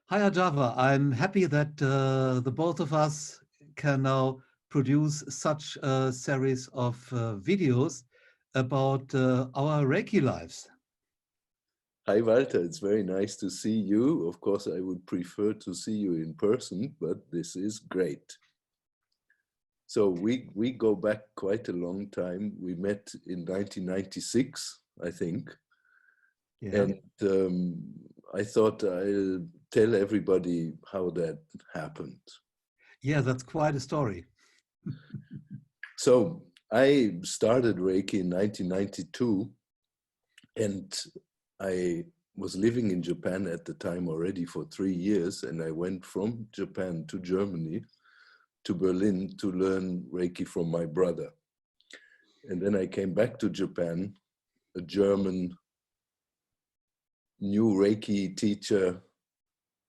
Hi, Arjava. I'm happy that the both of us can now produce such a series of videos about our Reiki lives. Hi, Walter. It's very nice to see you. Of course, I would prefer to see you in person, but this is great. So we go back quite a long time. We met in 1996, I think. Yeah. And I thought I'll tell everybody how that happened. Yeah, that's quite a story. So I started Reiki in 1992, and I was living in Japan at the time already for 3 years, and I went from Japan to Germany to Berlin to learn Reiki from my brother. And then I came back to Japan, a German new Reiki teacher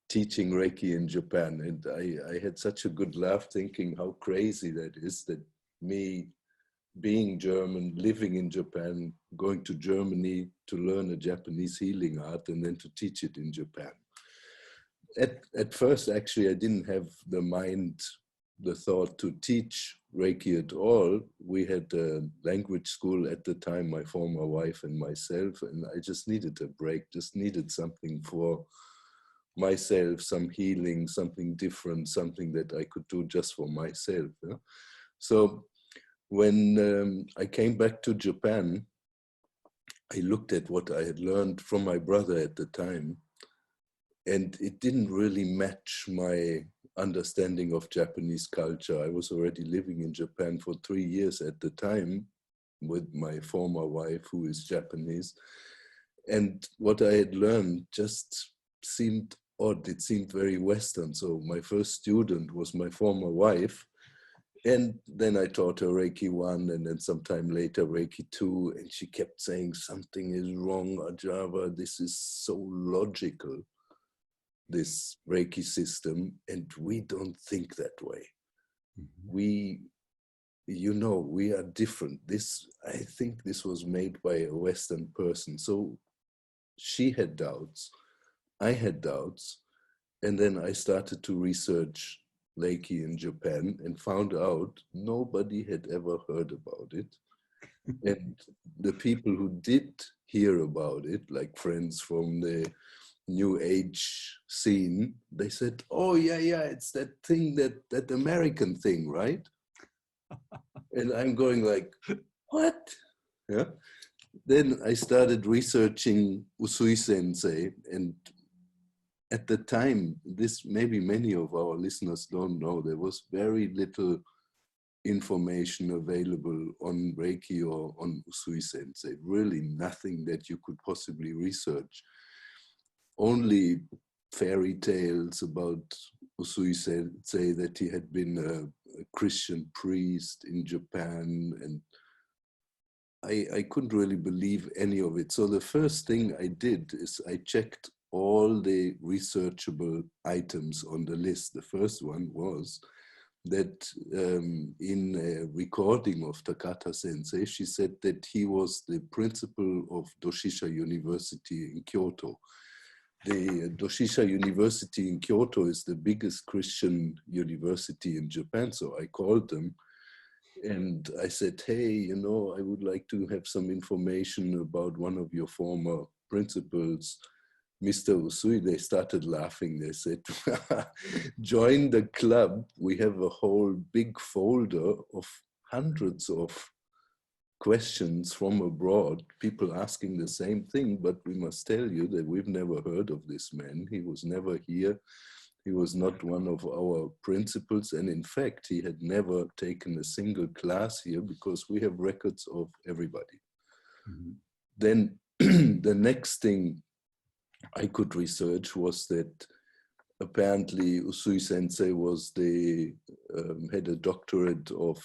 teaching Reiki in Japan. And I had such a good laugh thinking how crazy that is, that me being German, living in Japan, going to Germany to learn a Japanese healing art and then to teach it in Japan. At first, actually, I didn't have the thought to teach Reiki at all. We had a language school at the time, my former wife and myself, and I just needed a break, just needed something for myself, some healing, something different, something that I could do just for myself. Yeah? So when I came back to Japan, I looked at what I had learned from my brother at the time, and it didn't really match my understanding of Japanese culture. I was already living in Japan for 3 years at the time with my former wife, who is Japanese. And what I had learned just seemed odd. It seemed very Western. So my first student was my former wife. And then I taught her Reiki 1 and then sometime later Reiki 2. And she kept saying, something is wrong, Arjava. This is so logical, this Reiki system, and we don't think that way. We are different. I think this was made by a Western person. So she had doubts, I had doubts, and then I started to research Reiki in Japan and found out nobody had ever heard about it. And the people who did hear about it, like friends from the new age scene, they said, oh yeah, it's that thing, that American thing, right? And I'm going like, what? Yeah. Then I started researching Usui Sensei, and at the time, this maybe many of our listeners don't know, there was very little information available on Reiki or on Usui Sensei, really nothing that you could possibly research. Only fairy tales about Usui Sensei, that he had been a Christian priest in Japan, and I couldn't really believe any of it. So the first thing I did is I checked all the researchable items on the list. The first one was that in a recording of Takata Sensei, she said that he was the principal of Doshisha University in Kyoto. The Doshisha University in Kyoto is the biggest Christian university in Japan. So I called them and I said, hey, I would like to have some information about one of your former principals, Mr. Usui. They started laughing. They said, join the club. We have a whole big folder of hundreds of questions from abroad, people asking the same thing, but we must tell you that we've never heard of this man. He was never here. He was not one of our principals. And in fact, he had never taken a single class here, because we have records of everybody. Mm-hmm. Then the next thing I could research was that apparently Usui Sensei had a doctorate of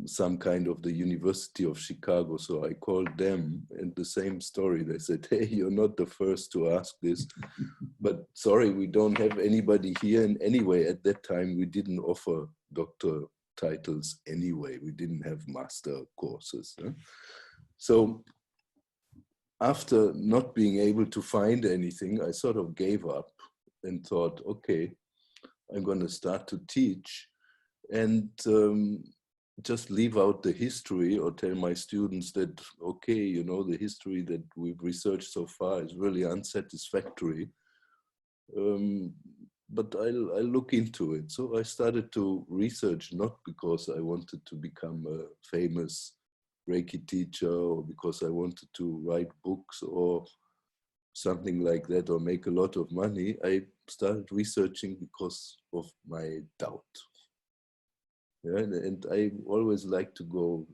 some kind of the University of Chicago. So I called them, and the same story. They said, hey, you're not the first to ask this, but sorry, we don't have anybody here. And anyway, at that time, we didn't offer doctor titles anyway. We didn't have master courses. Huh? So after not being able to find anything, I sort of gave up. and thought, okay, I'm going to start to teach and just leave out the history or tell my students that, okay, you know, the history that we've researched so far is really unsatisfactory. But I'll look into it. So I started to research, not because I wanted to become a famous Reiki teacher or because I wanted to write books or something like that or make a lot of money. I started researching because of my doubt. Yeah, and I always like to go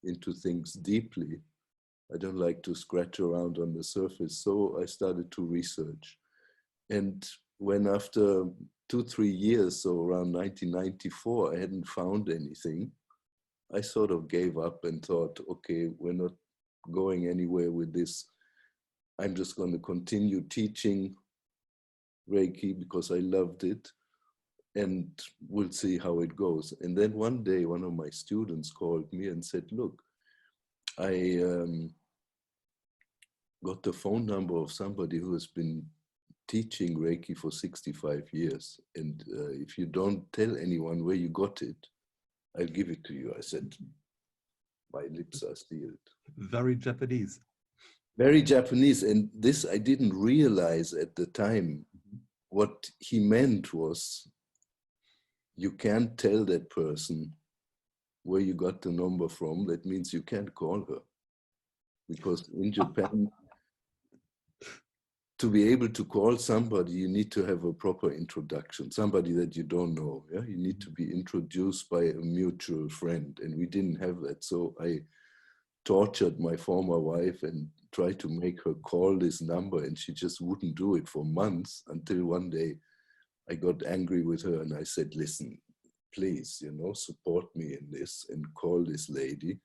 into things deeply. I don't like to scratch around on the surface. So I started to research. And when after 2-3 years, so around 1994, I hadn't found anything, I sort of gave up and thought, okay, we're not going anywhere with this. I'm just going to continue teaching Reiki because I loved it, and we'll see how it goes. And then one day, one of my students called me and said, look, I got the phone number of somebody who has been teaching Reiki for 65 years. And if you don't tell anyone where you got it, I'll give it to you. I said, my lips are sealed. Very Japanese. Very Japanese. And this I didn't realize at the time. What he meant was, you can't tell that person where you got the number from. That means you can't call her. Because in Japan, to be able to call somebody, you need to have a proper introduction, somebody that you don't know. Yeah? You need to be introduced by a mutual friend, and we didn't have that. So I tortured my former wife and tried to make her call this number, and she just wouldn't do it for months, until one day I got angry with her and I said, listen, please, you know, support me in this and call this lady.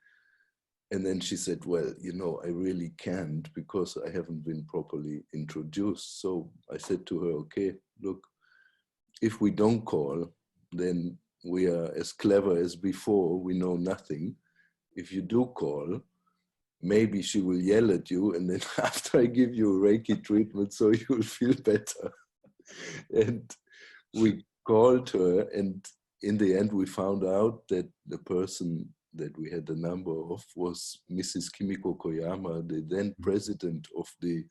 And then she said, well, you know, I really can't because I haven't been properly introduced. So I said to her, okay, look, if we don't call, then we are as clever as before. We know nothing. If you do call, maybe she will yell at you. And then after I give you a Reiki treatment, so you will feel better. And we called her. And in the end, we found out that the person that we had the number of was Mrs. Kimiko Koyama, the then president of the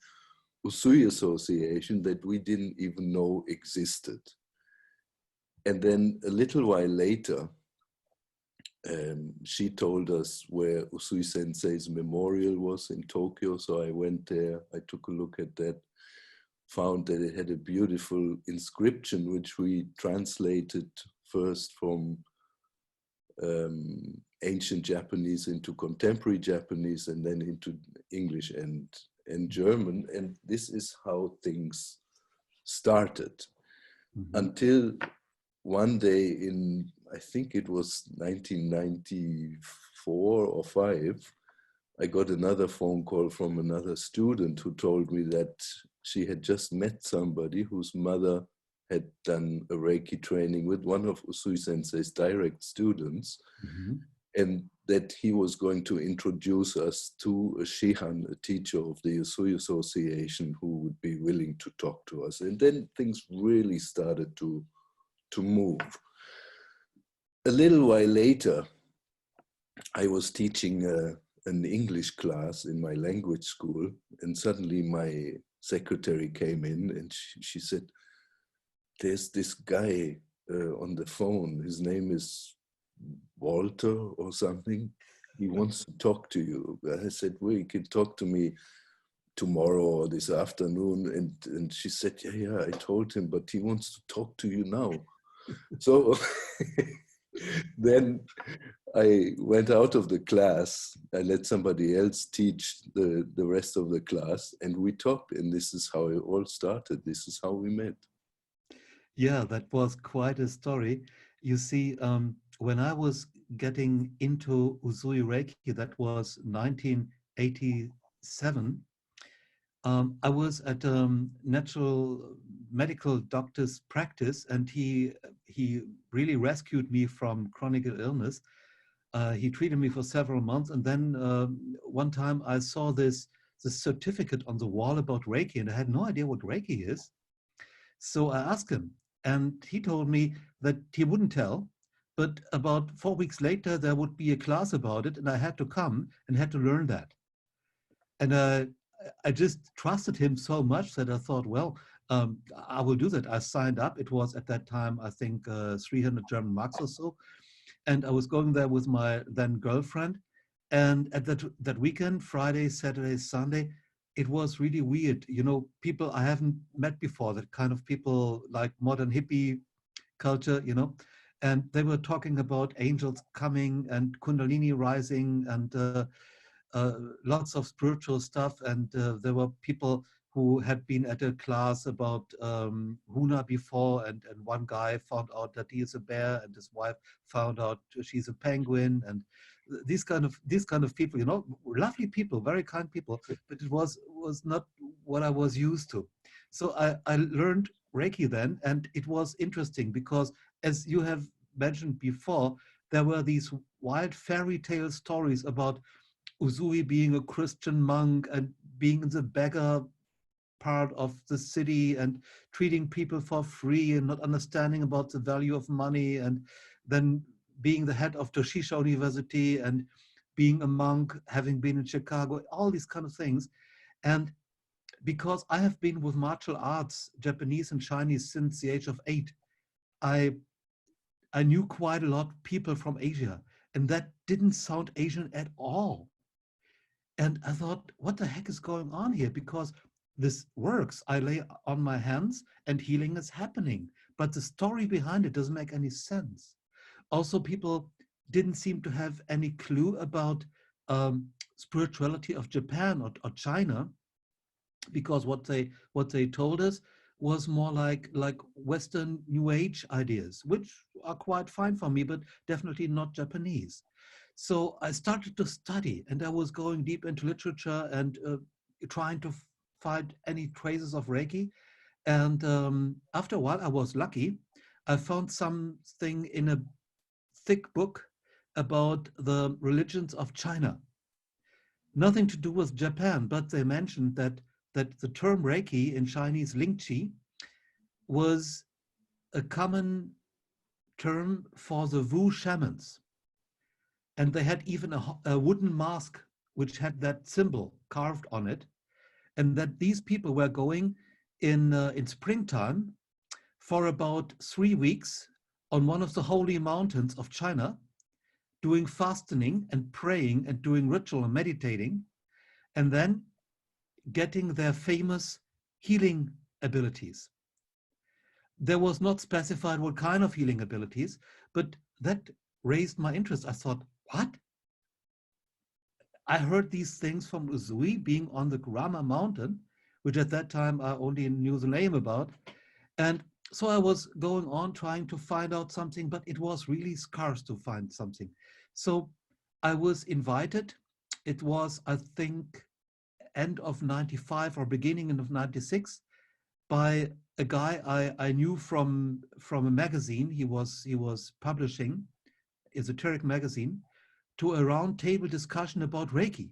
Usui Association, that we didn't even know existed. And then a little while later, she told us where Usui Sensei's memorial was in Tokyo. So I went there, I took a look at that, found that it had a beautiful inscription, which we translated first from ancient Japanese into contemporary Japanese, and then into English and German. And this is how things started. Until one day in, I think it was 1994 or 5, I got another phone call from another student who told me that she had just met somebody whose mother had done a Reiki training with one of Usui Sensei's direct students, and that he was going to introduce us to a Shihan, a teacher of the Usui Association, who would be willing to talk to us. And then things really started to move. A little while later, I was teaching an English class in my language school, and suddenly my secretary came in and she said, there's this guy on the phone, his name is Walter or something. He wants to talk to you. I said, well, you can talk to me tomorrow or this afternoon. And she said, yeah, I told him, but he wants to talk to you now. So then I went out of the class. I let somebody else teach the rest of the class, and we talked, and this is how it all started. This is how we met. Yeah, that was quite a story. You see, when I was getting into Usui Reiki, that was 1987, I was at a natural medical doctor's practice, and he really rescued me from chronic illness. He treated me for several months, and then one time I saw this certificate on the wall about Reiki, and I had no idea what Reiki is. So I asked him, and he told me that he wouldn't tell, but about 4 weeks later, there would be a class about it, and I had to come and had to learn that. And I just trusted him so much that I thought, well, I will do that. I signed up. It was at that time, I think, 300 German marks or so. And I was going there with my then girlfriend. And at that weekend, Friday, Saturday, Sunday, it was really weird. You know, people I haven't met before, that kind of people like modern hippie culture, you know. And they were talking about angels coming and Kundalini rising and lots of spiritual stuff. And there were people who had been at a class about Huna before, and one guy found out that he is a bear, and his wife found out she's a penguin, and these kind of people, you know, lovely people, very kind people, but it was not what I was used to. So I learned Reiki then, and it was interesting because, as you have mentioned before, there were these wild fairy tale stories about Uzui being a Christian monk and being in the beggar part of the city and treating people for free and not understanding about the value of money, and then being the head of Toshisha University and being a monk, having been in Chicago, all these kind of things. And because I have been with martial arts, Japanese and Chinese, since the age of 8, I knew quite a lot of people from Asia, and that didn't sound Asian at all. And I thought, what the heck is going on here? Because this works. I lay on my hands and healing is happening. But the story behind it doesn't make any sense. Also, people didn't seem to have any clue about spirituality of Japan or China, because what they told us was more like Western New Age ideas, which are quite fine for me, but definitely not Japanese. So I started to study, and I was going deep into literature and trying to find any traces of Reiki. And after a while, I was lucky. I found something in a thick book about the religions of China. Nothing to do with Japan, but they mentioned that the term Reiki in Chinese Ling Qi was a common term for the Wu shamans. And they had even a wooden mask which had that symbol carved on it. And that these people were going in springtime for about 3 weeks on one of the holy mountains of China, doing fasting and praying and doing ritual and meditating, and then getting their famous healing abilities. There was not specified what kind of healing abilities, but that raised my interest. I thought, what? I heard these things from Uzui being on the Kurama mountain, which at that time I only knew the name about. And so I was going on trying to find out something, but it was really scarce to find something. So I was invited. It was, I think, end of 95 or beginning of 96 by a guy I knew from a magazine he was publishing, esoteric magazine, to a round table discussion about Reiki.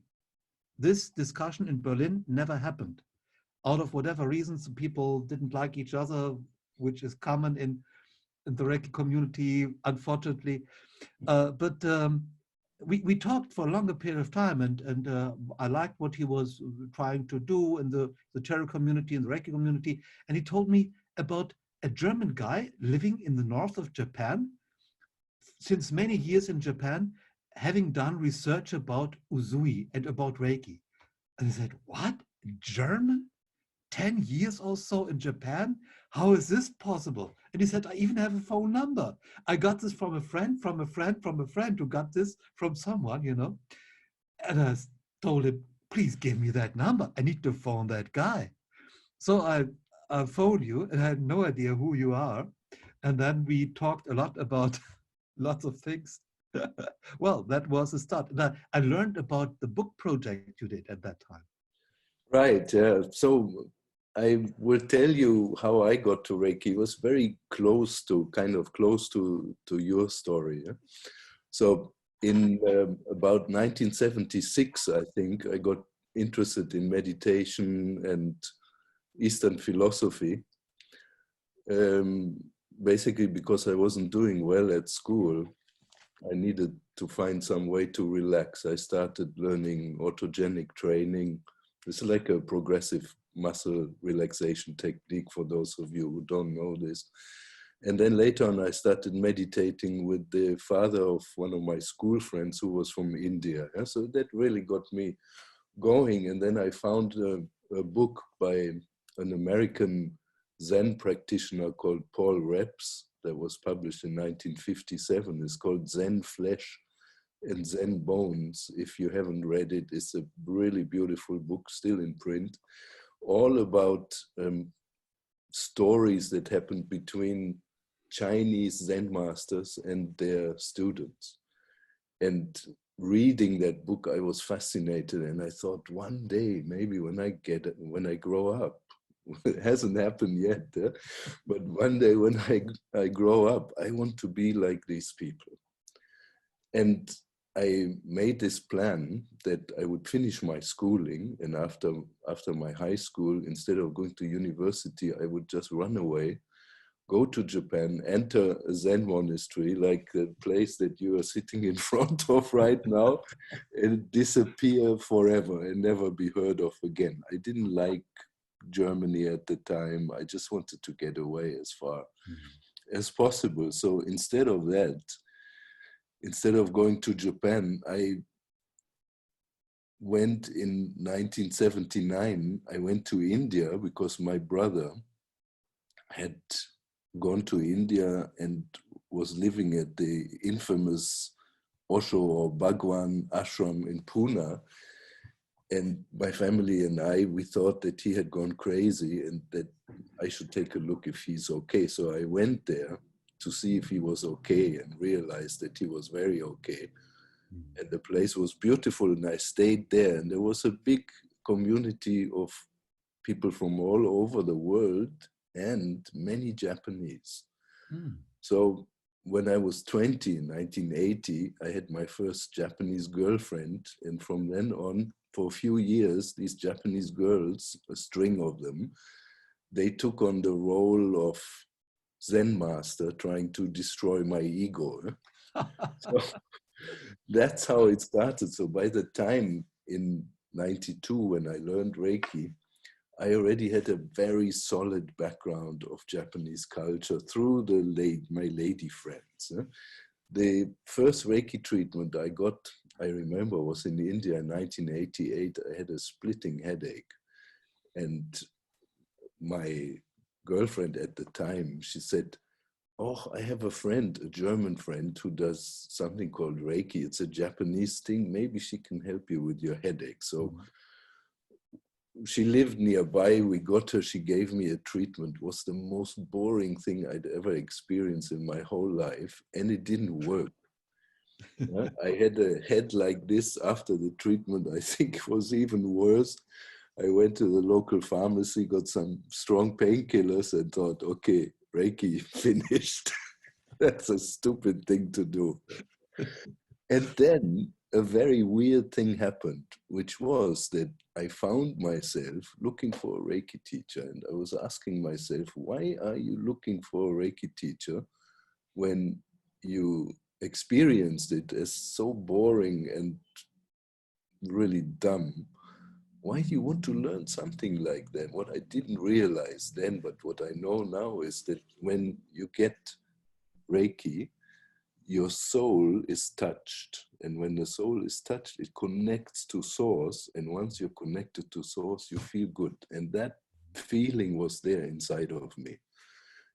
This discussion in Berlin never happened. Out of whatever reasons, people didn't like each other, which is common in the Reiki community, unfortunately. But we talked for a longer period of time, and I liked what he was trying to do in the tarot community and the Reiki community. And he told me about a German guy living in the north of Japan, since many years in Japan, having done research about Uzui and about Reiki. And I said, what? German? 10 years or so in Japan? How is this possible? And he said, I even have a phone number. I got this from a friend, from a friend, from a friend who got this from someone, you know. And I told him, please give me that number. I need to phone that guy. So I phoned you, and I had no idea who you are. And then we talked a lot about lots of things. Well, that was a start. And I learned about the book project you did at that time. Right. So I will tell you how I got to Reiki. It was very close to your story. Yeah? So in about 1976, I think, I got interested in meditation and Eastern philosophy. Basically because I wasn't doing well at school, I needed to find some way to relax. I started learning autogenic training. It's like a progressive muscle relaxation technique for those of you who don't know this. And then later on, I started meditating with the father of one of my school friends who was from India. Yeah? So that really got me going. And then I found a book by an American Zen practitioner called Paul Reps that was published in 1957. It's called Zen Flesh and Zen Bones. If you haven't read it, it's a really beautiful book, still in print, all about stories that happened between Chinese Zen masters and their students. And reading that book, I was fascinated, and I thought one day, maybe when I grow up, it hasn't happened yet, but one day when I grow up, I want to be like these people. And I made this plan that I would finish my schooling, and after my high school, instead of going to university, I would just run away, go to Japan, enter a Zen monastery, like the place that you are sitting in front of right now, and disappear forever and never be heard of again. I didn't like Germany at the time. I just wanted to get away as far as possible. So instead of that, instead of going to Japan, I went in 1979, I went to India because my brother had gone to India and was living at the infamous Osho or Bhagwan ashram in Pune. And my family and I, we thought that he had gone crazy and that I should take a look if he's okay. So I went there to see if he was okay and realized that he was very okay. And the place was beautiful and I stayed there. And there was a big community of people from all over the world and many Japanese. So when I was 20 in 1980, I had my first Japanese girlfriend. And from then on, for a few years, these Japanese girls, a string of them, they took on the role of Zen master trying to destroy my ego. So that's how it started. So by the time in 92, when I learned Reiki, I already had a very solid background of Japanese culture through my lady friends. The first Reiki treatment I got, I remember, was in India in 1988. I had a splitting headache. And my girlfriend at the time, she said, "Oh, I have a friend, a German friend, who does something called Reiki. It's a Japanese thing. Maybe she can help you with your headache." So she lived nearby. We got her. She gave me a treatment. It was the most boring thing I'd ever experienced in my whole life. And it didn't work. I had a head like this after the treatment. I think it was even worse. I went to the local pharmacy, got some strong painkillers and thought, okay, Reiki finished. That's a stupid thing to do. And then a very weird thing happened, which was that I found myself looking for a Reiki teacher. And I was asking myself, why are you looking for a Reiki teacher when you experienced it as so boring and really dumb? Why do you want to learn something like that? What I didn't realize then, but what I know now is that when you get Reiki, your soul is touched. And when the soul is touched, it connects to source. And once you're connected to source, you feel good. And that feeling was there inside of me.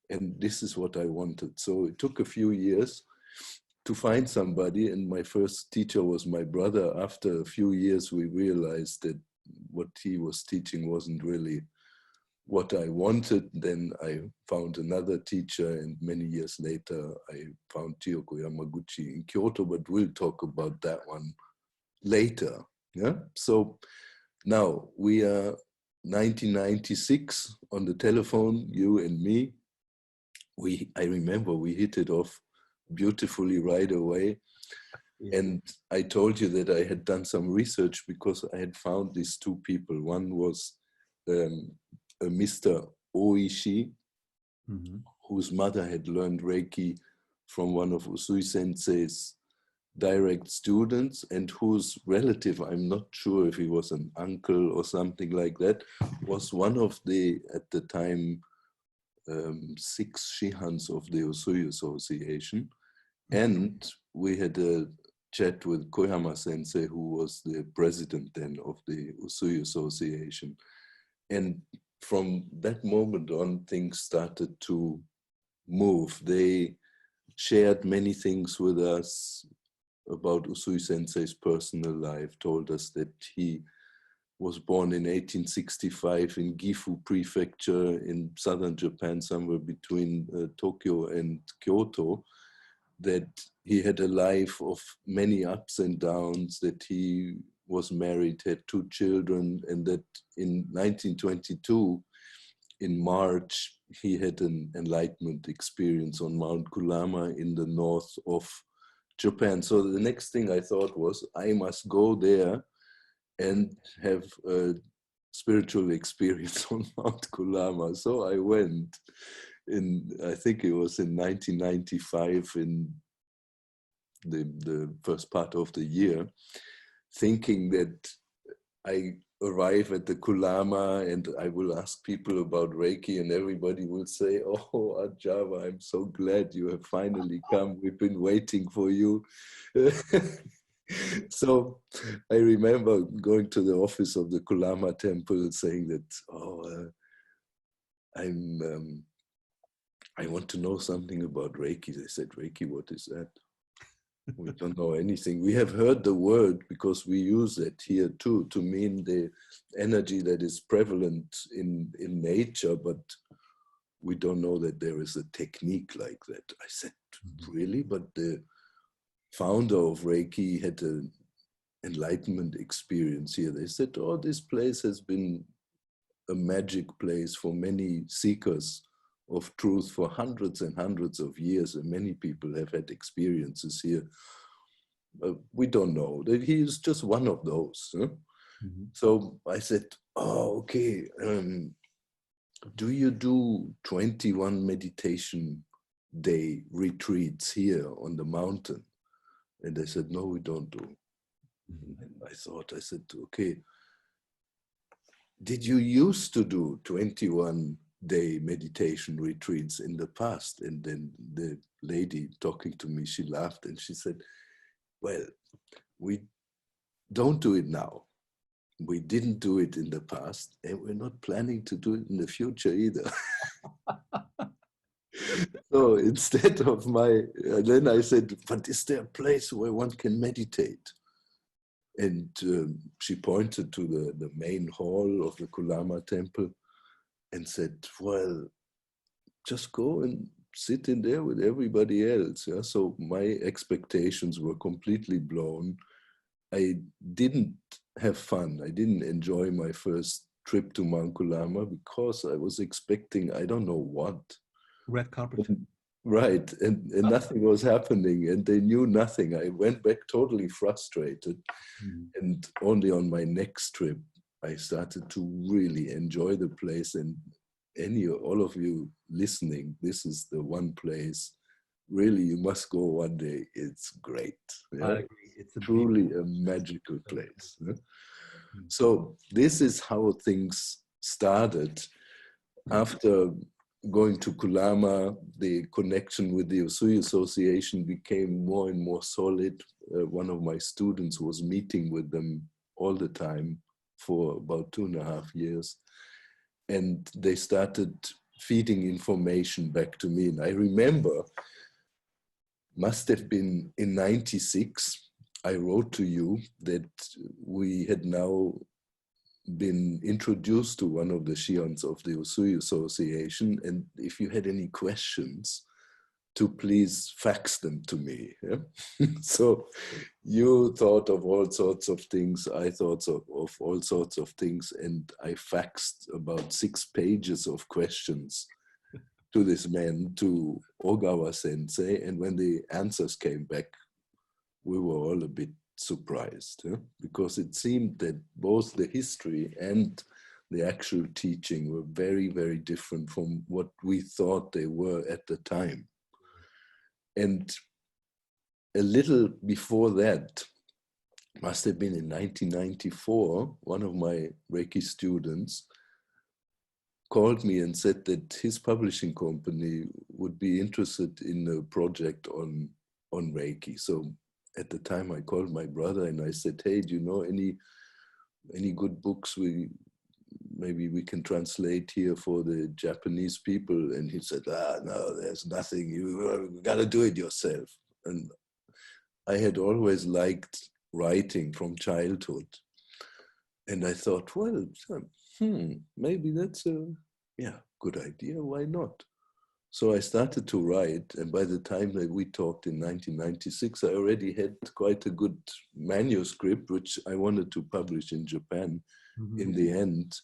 And this is what I wanted. So it took a few years to find somebody. And my first teacher was my brother. After a few years, we realized that what he was teaching wasn't really what I wanted. Then I found another teacher, and many years later, I found Kyoko Yamaguchi in Kyoto, but we'll talk about that one later. Yeah. So now we are 1996 on the telephone, you and me. I remember we hit it off beautifully right away. And I told you that I had done some research because I had found these two people. One was a Mr. Oishi, Mm-hmm. whose mother had learned Reiki from one of Usui Sensei's direct students, and whose relative, I'm not sure if he was an uncle or something like that, was one of the, at the time, 6 Shihans of the Usui Association. And we had a chat with Koyama Sensei, who was the president then of the Usui Association. And from that moment on, things started to move. They shared many things with us about Usui Sensei's personal life, told us that he was born in 1865 in Gifu Prefecture in southern Japan, somewhere between Tokyo and Kyoto, that he had a life of many ups and downs, that he was married, had 2 children, and that in 1922, in March, he had an enlightenment experience on Mount Kurama in the north of Japan. So the next thing I thought was, I must go there and have a spiritual experience on Mount Kurama. So I went in, I think it was in 1995, in the first part of the year, thinking that I arrive at the Kurama and I will ask people about Reiki, and everybody will say, "Oh, Arjava, I'm so glad you have finally come. We've been waiting for you." So I remember going to the office of the Kurama temple saying that, "Oh, I want to know something about Reiki." They said, "Reiki, what is that?" We don't know anything. We have heard the word because we use it here too to mean the energy that is prevalent in nature, but we don't know that there is a technique like that. I said, really? But the founder of Reiki had an enlightenment experience here. They said, oh, this place has been a magic place for many seekers of truth for hundreds and hundreds of years, and many people have had experiences here. We don't know. That he is just one of those. Huh? Mm-hmm. So I said, oh, okay, do you do 21 meditation day retreats here on the mountain? And they said, no, we don't do. Mm-hmm. And I said, okay, did you used to do 21-day meditation retreats in the past? And then the lady talking to me, she laughed and she said, well, we don't do it now. We didn't do it in the past, and we're not planning to do it in the future either. So instead of then I said, but is there a place where one can meditate? And she pointed to the main hall of the Kurama temple and said, well, just go and sit in there with everybody else. Yeah? So my expectations were completely blown. I didn't have fun. I didn't enjoy my first trip to Mount Kurama because I was expecting, I don't know what. Red carpet. Right, and nothing was happening, and they knew nothing. I went back totally frustrated, and only on my next trip, I started to really enjoy the place. And all of you listening, this is the one place, really, you must go one day. It's great. Yeah? I agree. It's truly a magical place. Yeah? So this is how things started. After going to Kurama, the connection with the Usui Association became more and more solid. One of my students was meeting with them all the time for about 2.5 years. And they started feeding information back to me. And I remember, must have been in 96, I wrote to you that we had now been introduced to one of the Shions of the Usui Association, and if you had any questions, to please fax them to me. Yeah? So you thought of all sorts of things, I thought of all sorts of things, and I faxed about 6 pages of questions to this man, to Ogawa Sensei, and when the answers came back, we were all a bit surprised, because it seemed that both the history and the actual teaching were very, very different from what we thought they were at the time. And a little before that, must have been in 1994, one of my Reiki students called me and said that his publishing company would be interested in a project on Reiki. So at the time I called my brother and I said, hey, do you know any good books maybe we can translate here for the Japanese people? And he said, no, there's nothing, you gotta do it yourself. And I had always liked writing from childhood. And I thought, well, maybe that's a good idea, why not? So I started to write, and by the time that we talked in 1996, I already had quite a good manuscript, which I wanted to publish in Japan. Mm-hmm. In the end,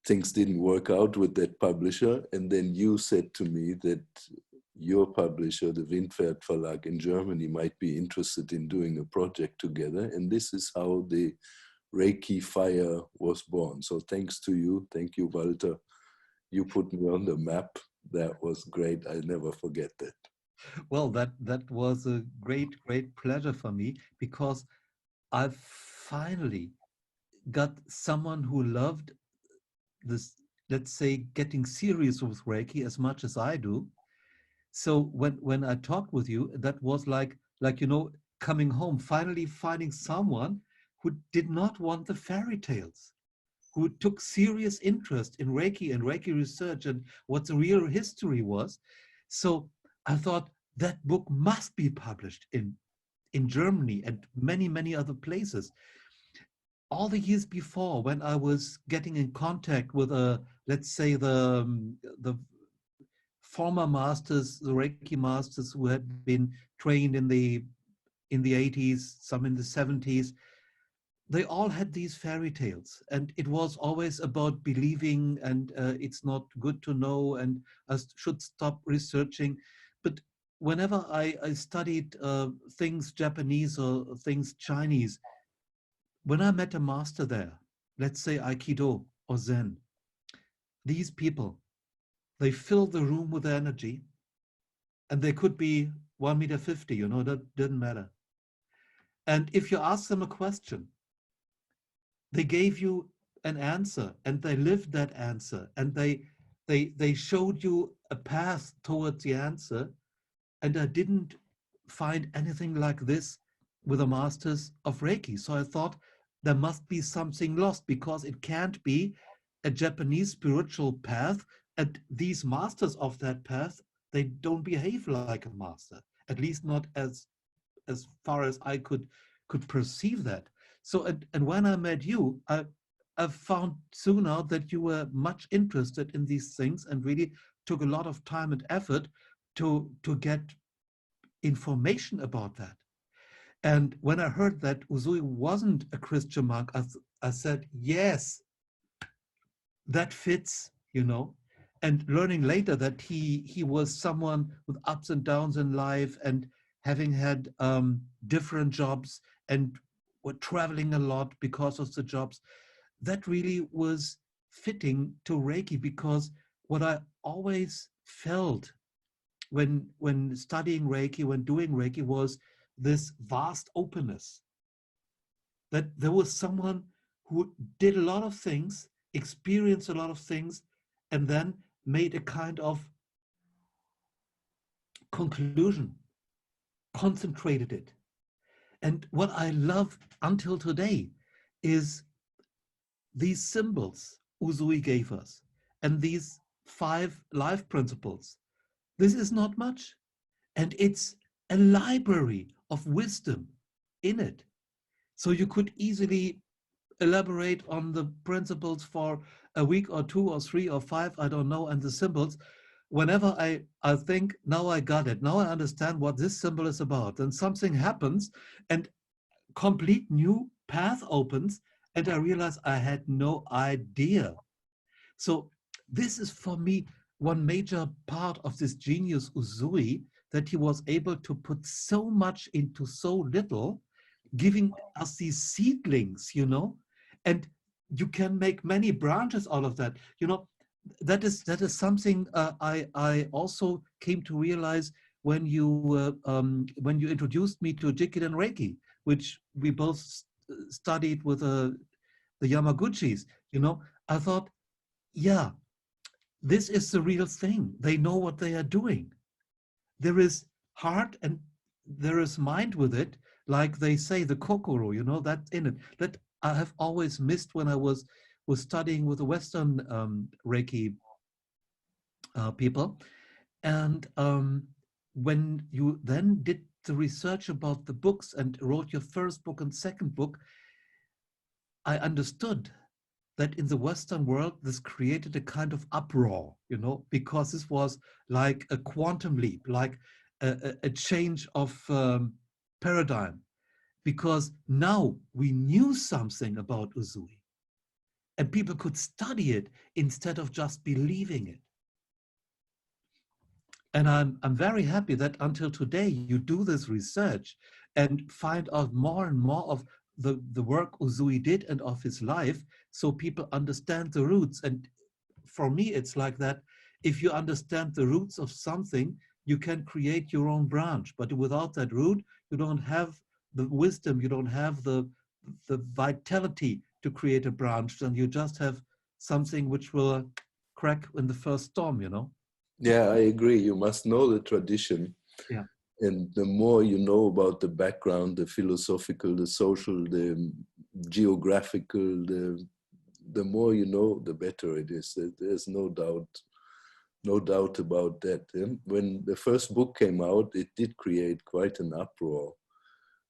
things didn't work out with that publisher, and then you said to me that your publisher, the Windpferd Verlag in Germany, might be interested in doing a project together, and this is how the Reiki Fire was born. So thanks to you, thank you, Walter. You put me on the map. That was great. I'll never forget that. Well, that was a great pleasure for me, because I finally got someone who loved this, let's say, getting serious with Reiki as much as I do. So when I talked with you, that was like coming home, finally finding someone who did not want the fairy tales, who took serious interest in Reiki and Reiki research and what the real history was. So I thought that book must be published in Germany and many other places. All the years before, when I was getting in contact with let's say the former masters, the Reiki masters who had been trained in the 80s, some in the 70s, they all had these fairy tales, and it was always about believing, and it's not good to know, and I should stop researching. But whenever I studied things Japanese or things Chinese, when I met a master there, let's say Aikido or Zen, these people, they fill the room with energy, and they could be 1.50 meters, that didn't matter. And if you ask them a question, they gave you an answer, and they lived that answer, and they showed you a path towards the answer. And I didn't find anything like this with the masters of Reiki. So I thought there must be something lost, because it can't be a Japanese spiritual path, and these masters of that path, they don't behave like a master, at least not as far as I could perceive that. So, and when I met you, I found soon out that you were much interested in these things and really took a lot of time and effort to get information about that. And when I heard that Usui wasn't a Christian monk, I said, yes, that fits, And learning later that he was someone with ups and downs in life, and having had different jobs, and were traveling a lot because of the jobs, that really was fitting to Reiki, because what I always felt when studying Reiki, when doing Reiki, was this vast openness. That there was someone who did a lot of things, experienced a lot of things, and then made a kind of conclusion, concentrated it. And what I love until today is these symbols Usui gave us, and these 5 life principles. This is not much, and it's a library of wisdom in it. So you could easily elaborate on the principles for a week or 2 or 3 or 5, I don't know, and the symbols. Whenever I think, now I got it, now I understand what this symbol is about, then something happens and complete new path opens, and I realize I had no idea. So this is for me one major part of this genius Usui, that he was able to put so much into so little, giving us these seedlings, and you can make many branches out of that. You know, that is something I also came to realize when you introduced me to Jikiden Reiki, which we both studied with the Yamaguchis. You know, I thought, yeah, this is the real thing. They know what they are doing. There is heart and there is mind with it, like they say, the kokoro, you know, that's in it. That I have always missed when I was studying with the Western Reiki people. And when you then did the research about the books and wrote your first book and second book, I understood that in the Western world, this created a kind of uproar, you know, because this was like a quantum leap, like a change of paradigm, because now we knew something about Usui and people could study it instead of just believing it. And I'm very happy that until today you do this research and find out more and more of the work Usui did and of his life, so people understand the roots. And for me, it's like that. If you understand the roots of something, you can create your own branch. But without that root, you don't have the wisdom, you don't have the vitality to create a branch. Then you just have something which will crack in the first storm, you know? Yeah, I agree. You must know the tradition. Yeah. And the more you know about the background, the philosophical, the social, the geographical, the more you know, the better it is. There's no doubt about that. When the first book came out, it did create quite an uproar,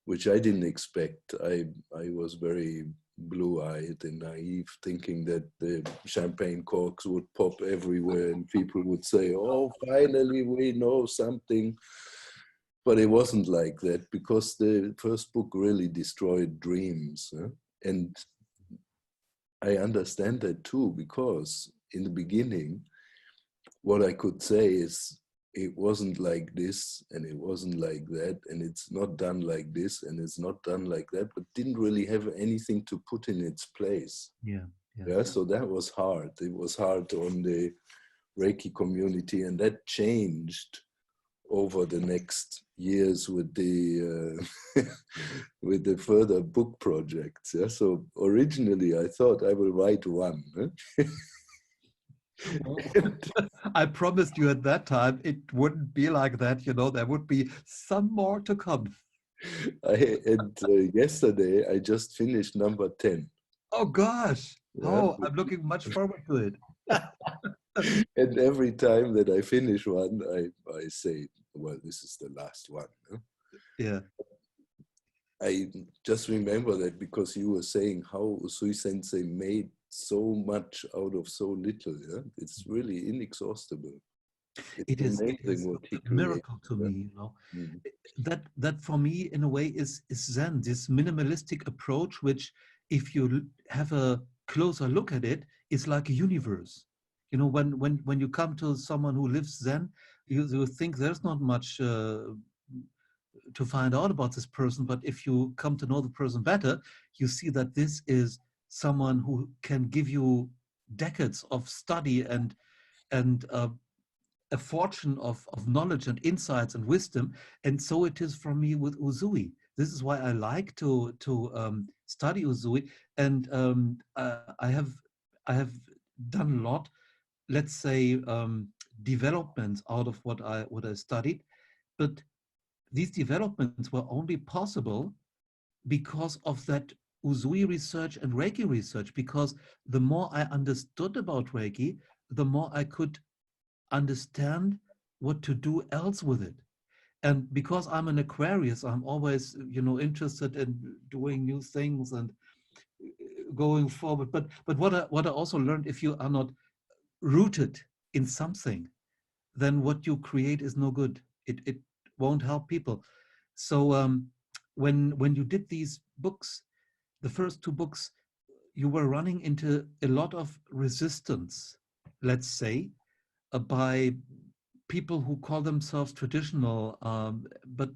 which I didn't expect. I was very blue-eyed and naive, thinking that the champagne corks would pop everywhere and people would say, oh, finally we know something. But it wasn't like that, because the first book really destroyed dreams. And I understand that too, because in the beginning, what I could say is, it wasn't like this and it wasn't like that, and it's not done like this and it's not done like that, but didn't really have anything to put in its place. Yeah, so that was hard. It was hard on the Reiki community, and that changed over the next years with the with the further book projects. Yeah, so originally I thought I will write one. I promised you at that time it wouldn't be like that, you know, there would be some more to come. Yesterday I just finished number 10. Oh gosh. Yeah. Oh, I'm looking much forward to it. And every time that I finish one, I say, well, this is the last one. Huh? Yeah. I just remember that because you were saying how Usui Sensei made so much out of so little. Yeah? It's really inexhaustible. It is what he a created. miracle to me, you know. That for me, in a way, is Zen, this minimalistic approach, which, if you have a closer look at it, is like a universe. You know, when you come to someone who lives Zen, you think there's not much to find out about this person, but if you come to know the person better, you see that this is someone who can give you decades of study and a fortune of knowledge and insights and wisdom. And so it is for me with Usui. This is why I like to study Usui, and I have done a lot, let's say, developments out of what I studied, but these developments were only possible because of that Usui research and Reiki research, because the more I understood about Reiki, the more I could understand what to do else with it. And because I'm an Aquarius, I'm always, you know, interested in doing new things and going forward. But what I also learned, if you are not rooted in something, then what you create is no good. It won't help people. So when you did these books, the first two books, you were running into a lot of resistance, let's say, by people who call themselves traditional, but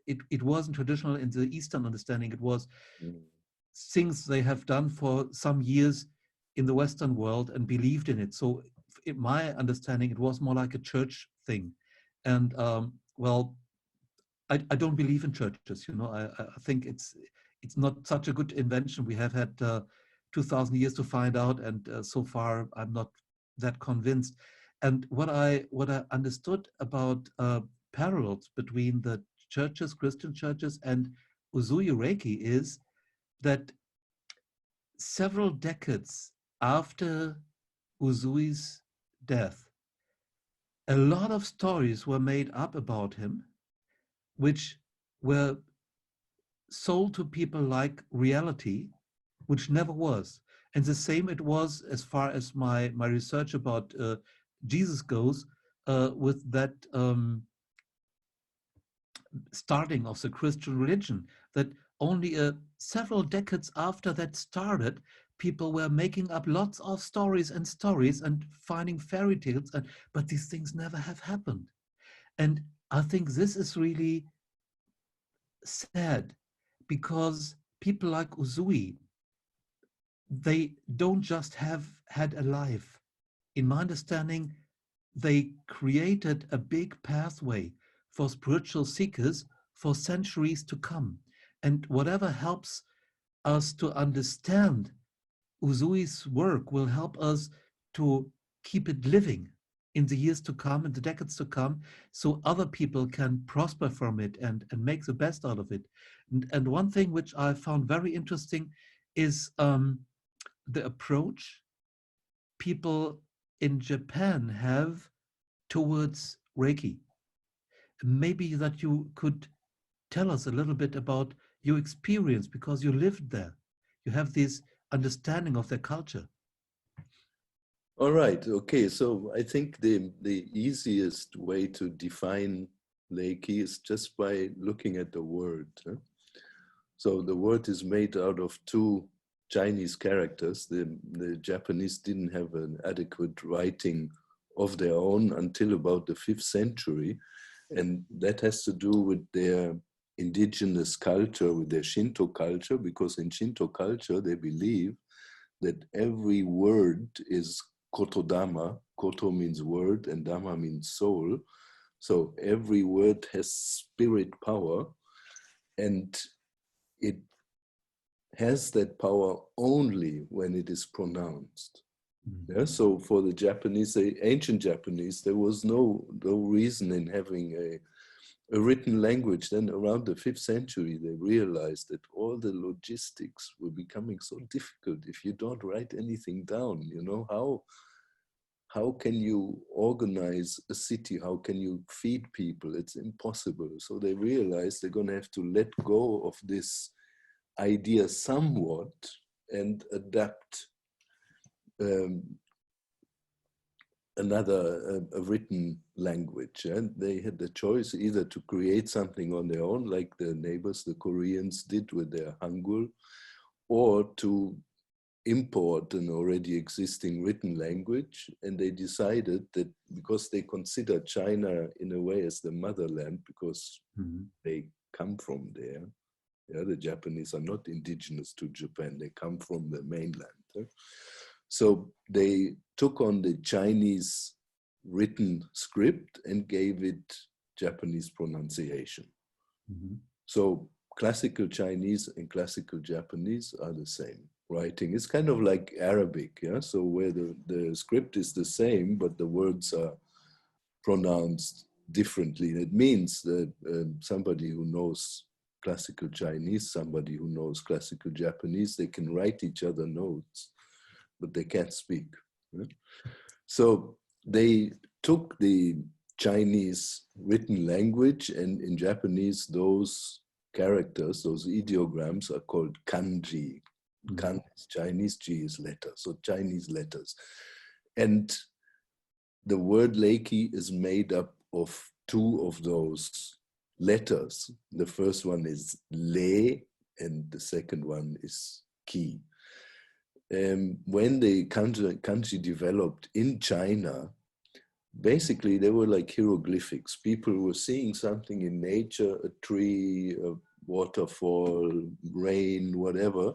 it wasn't traditional in the Eastern understanding. It was things they have done for some years in the Western world and believed in it. So in my understanding, it was more like a church thing. And well, I don't believe in churches. You know, I think it's not such a good invention. We have had 2,000 years to find out, and so far I'm not that convinced. And what I understood about parallels between the churches, Christian churches, and Usui Reiki is that several decades after Usui's death, a lot of stories were made up about him, which were sold to people like reality, which never was. And the same it was as far as my research about Jesus goes, with that starting of the Christian religion, that only several decades after that started, people were making up lots of stories and finding fairy tales, but these things never have happened. And I think this is really sad, because people like Usui, they don't just have had a life. In my understanding, they created a big pathway for spiritual seekers for centuries to come. And whatever helps us to understand Usui's work will help us to keep it living in the years to come, in the decades to come, so other people can prosper from it and make the best out of it. And one thing which I found very interesting is the approach people in Japan have towards Reiki. Maybe that you could tell us a little bit about your experience, because you lived there. You have this understanding of their culture. All right. Okay. So I think the easiest way to define Reiki is just by looking at the word. So the word is made out of two Chinese characters. The Japanese didn't have an adequate writing of their own until about the 5th century. And that has to do with their indigenous culture, with their Shinto culture, because in Shinto culture, they believe that every word is Kotodama. Koto means word and Dhamma means soul. So every word has spirit power, and it has that power only when it is pronounced. Yeah, so for the Japanese, the ancient Japanese, there was no reason in having a written language. Then around the 5th century, they realized that all the logistics were becoming so difficult. If you don't write anything down, you know, how can you organize a city? How can you feed people? It's impossible. So they realized they're going to have to let go of this idea somewhat and adapt a written language. And they had the choice either to create something on their own, like the neighbors, the Koreans, did with their Hangul, or to import an already existing written language. And they decided that because they considered China in a way as the motherland, because they come from there. Yeah, the Japanese are not indigenous to Japan, they come from the mainland. So they took on the Chinese written script and gave it Japanese pronunciation. So classical Chinese and classical Japanese are the same writing. It's kind of like Arabic, yeah. So where the script is the same, but the words are pronounced differently. It means that somebody who knows classical Chinese, somebody who knows classical Japanese, they can write each other notes, but they can't speak. Right? So they took the Chinese written language, and in Japanese, those characters, those ideograms are called kanji. Kan is Chinese, ji is letter, so Chinese letters. And the word Reiki is made up of two of those letters. The first one is Le, and the second one is Ki. When the kanji developed in China, basically they were like hieroglyphics. People were seeing something in nature, a tree, a waterfall, rain, whatever,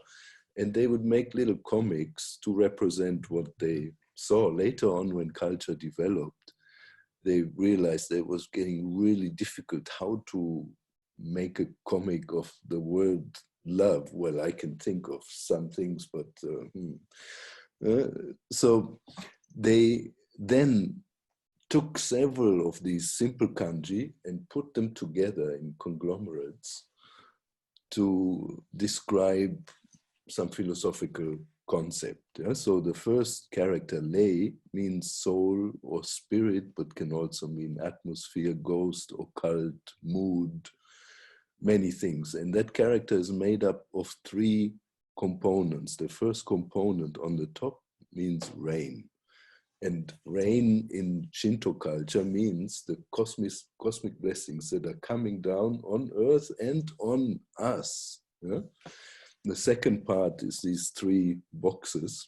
And they would make little comics to represent what they saw. Later on, when culture developed, they realized that it was getting really difficult how to make a comic of the word love. Well, I can think of some things, but so they then took several of these simple kanji and put them together in conglomerates to describe some philosophical concept. Yeah? So the first character, lei, means soul or spirit, but can also mean atmosphere, ghost, occult, mood, many things. And that character is made up of 3 components. The first component on the top means rain. And rain in Shinto culture means the cosmic blessings that are coming down on earth and on us. Yeah? The second part is these 3 boxes.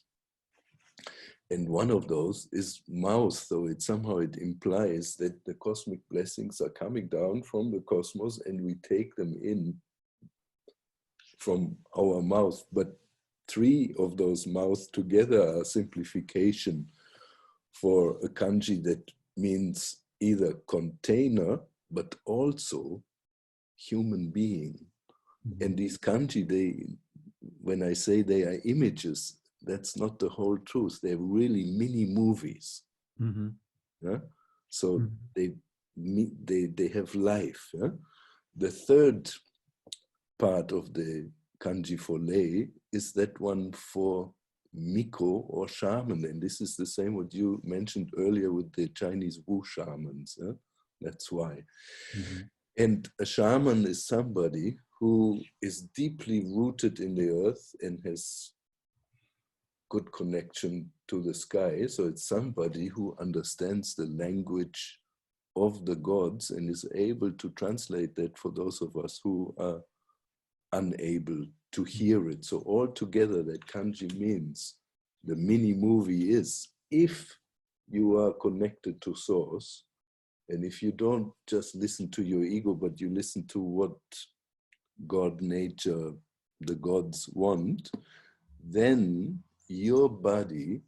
And one of those is mouth, so it somehow it implies that the cosmic blessings are coming down from the cosmos and we take them in from our mouth. But 3 of those mouths together are simplification for a kanji that means either container, but also human being. Mm-hmm. And these kanji, when I say they are images, that's not the whole truth. They're really mini movies. Mm-hmm. Yeah? So mm-hmm. they have life. Yeah? The third part of the kanji for lei is that one for Miko or shaman, and this is the same what you mentioned earlier with the Chinese Wu shamans. That's why. Mm-hmm. And a shaman is somebody who is deeply rooted in the earth and has good connection to the sky. So it's somebody who understands the language of the gods and is able to translate that for those of us who are unable to hear it. So altogether that kanji means the mini movie is if you are connected to source, and if you don't just listen to your ego, but you listen to what God, nature, the gods want, then your body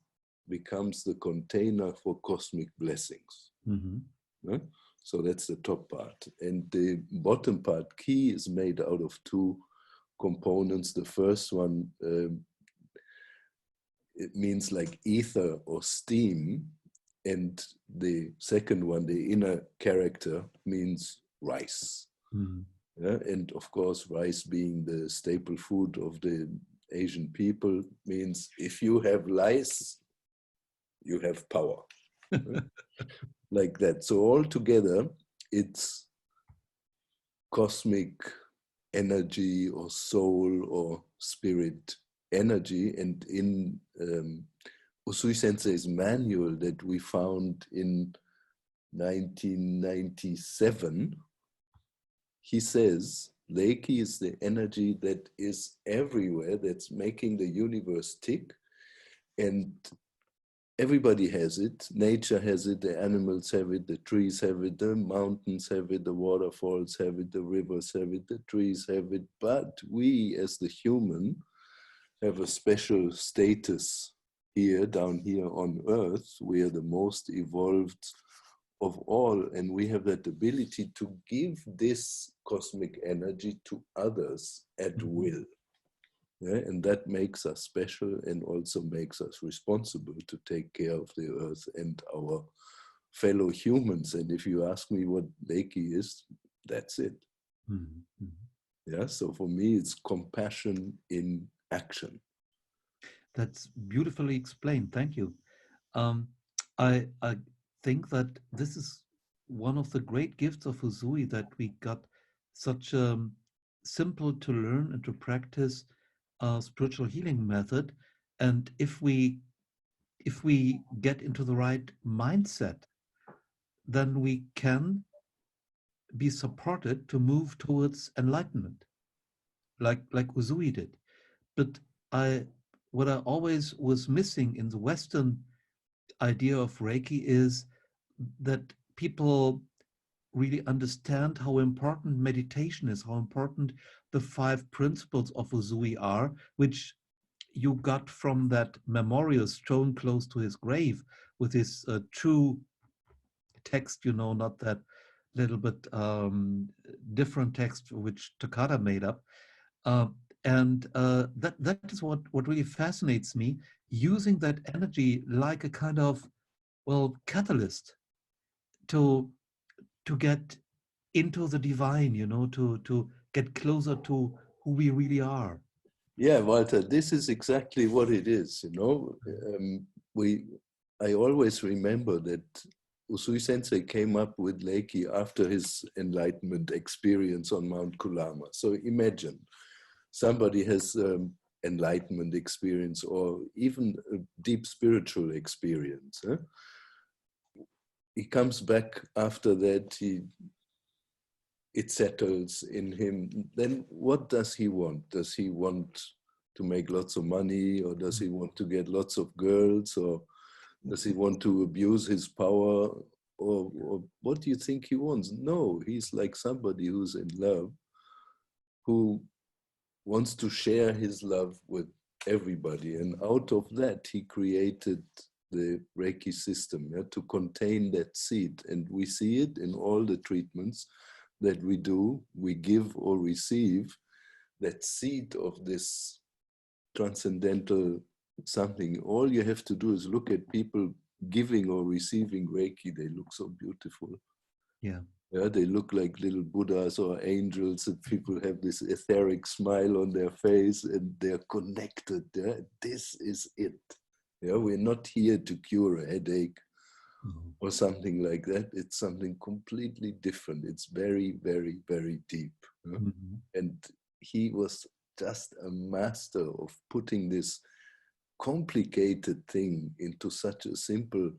becomes the container for cosmic blessings. Mm-hmm. Yeah? So that's the top part. And the bottom part, ki, is made out of 2 components. The first one, it means like ether or steam. And the second one, the inner character, means rice. Mm-hmm. Yeah? And of course, rice being the staple food of the Asian people means if you have rice, you have power. Like that. So altogether, it's cosmic energy or soul or spirit energy. And in Usui Sensei's manual that we found in 1997, he says, Reiki is the energy that is everywhere, that's making the universe tick. And everybody has it. Nature has it, the animals have it, the trees have it, the mountains have it, the waterfalls have it, the rivers have it, the trees have it. But we, as the human, have a special status here, down here on Earth. We are the most evolved of all, and we have that ability to give this cosmic energy to others at will. Yeah, and that makes us special and also makes us responsible to take care of the earth and our fellow humans. And if you ask me what Reiki is, that's it. Mm-hmm. Yeah, so for me, it's compassion in action. That's beautifully explained. Thank you. I think that this is one of the great gifts of Usui, that we got such a simple to learn and to practice spiritual healing method. And if we get into the right mindset, then we can be supported to move towards enlightenment, like Usui did. But what I always was missing in the Western idea of Reiki is that people really understand how important meditation is, how important the 5 principles of Usui are, which you got from that memorial stone close to his grave with his true text, not that little bit different text which Takada made up. And that is what really fascinates me, using that energy like a kind of, well, catalyst to get into the divine, to get closer to who we really are. Yeah, Walter, this is exactly what it is. I always remember that Usui Sensei came up with Reiki after his enlightenment experience on Mount Kulama. So imagine somebody has enlightenment experience or even a deep spiritual experience. Huh? He comes back after that, it settles in him. Then what does he want? Does he want to make lots of money, or does he want to get lots of girls, or does he want to abuse his power, or what do you think he wants? No, he's like somebody who's in love, who wants to share his love with everybody. And out of that, he created the Reiki system, to contain that seed. And we see it in all the treatments that we do, we give or receive, that seed of this transcendental something. All you have to do is look at people giving or receiving Reiki. They look so beautiful. Yeah. Yeah, they look like little Buddhas or angels, and people have this etheric smile on their face, and they're connected. Yeah? This is it. Yeah, we're not here to cure a headache or something like that. It's something completely different. It's very, very, very deep. Yeah? And he was just a master of putting this complicated thing into such a simple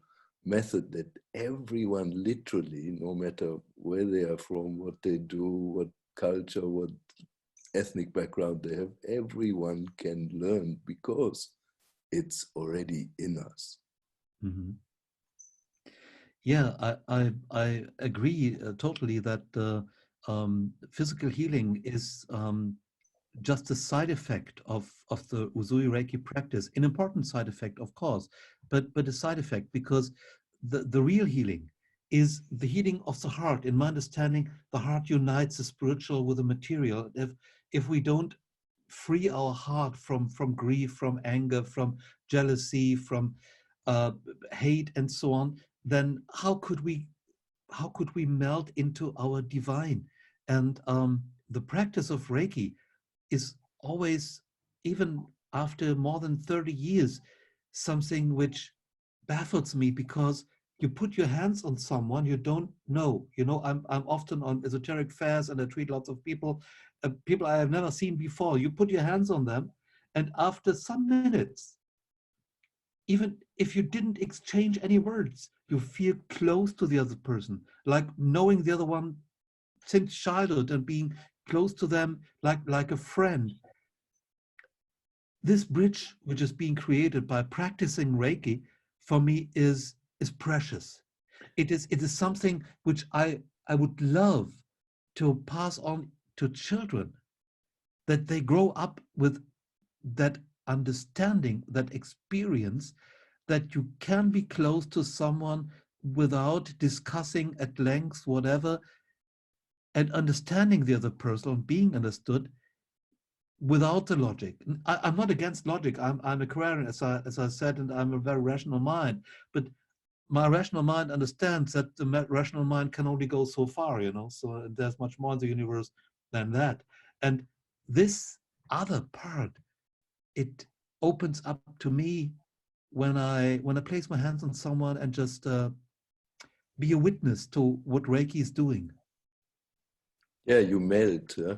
method that everyone, literally, no matter where they are from, what they do, what culture, what ethnic background they have, everyone can learn because it's already in us. Yeah, I agree totally that physical healing is just a side effect of the Usui Reiki practice, an important side effect, of course, but a side effect, because the real healing is the healing of the heart. In my understanding, the heart unites the spiritual with the material. If we don't free our heart from grief, from anger, from jealousy, from hate, and so on, then how could we melt into our divine? And the practice of Reiki is always, even after more than 30 years, something which baffles me, because you put your hands on someone you don't know. I'm often on esoteric fairs and I treat lots of people, people I have never seen before. You put your hands on them, and after some minutes, even if you didn't exchange any words, you feel close to the other person, like knowing the other one since childhood and being close to them like a friend. This bridge, which is being created by practicing Reiki, for me is precious. It is something which I would love to pass on to children, that they grow up with that understanding, that experience, that you can be close to someone without discussing at length whatever, and understanding the other person and being understood without the logic. I'm not against logic. I'm Aquarian, as I said, and I'm a very rational mind. But my rational mind understands that the rational mind can only go so far, So there's much more in the universe than that. And this other part, it opens up to me when I place my hands on someone and just be a witness to what Reiki is doing. Yeah, you melt. Huh?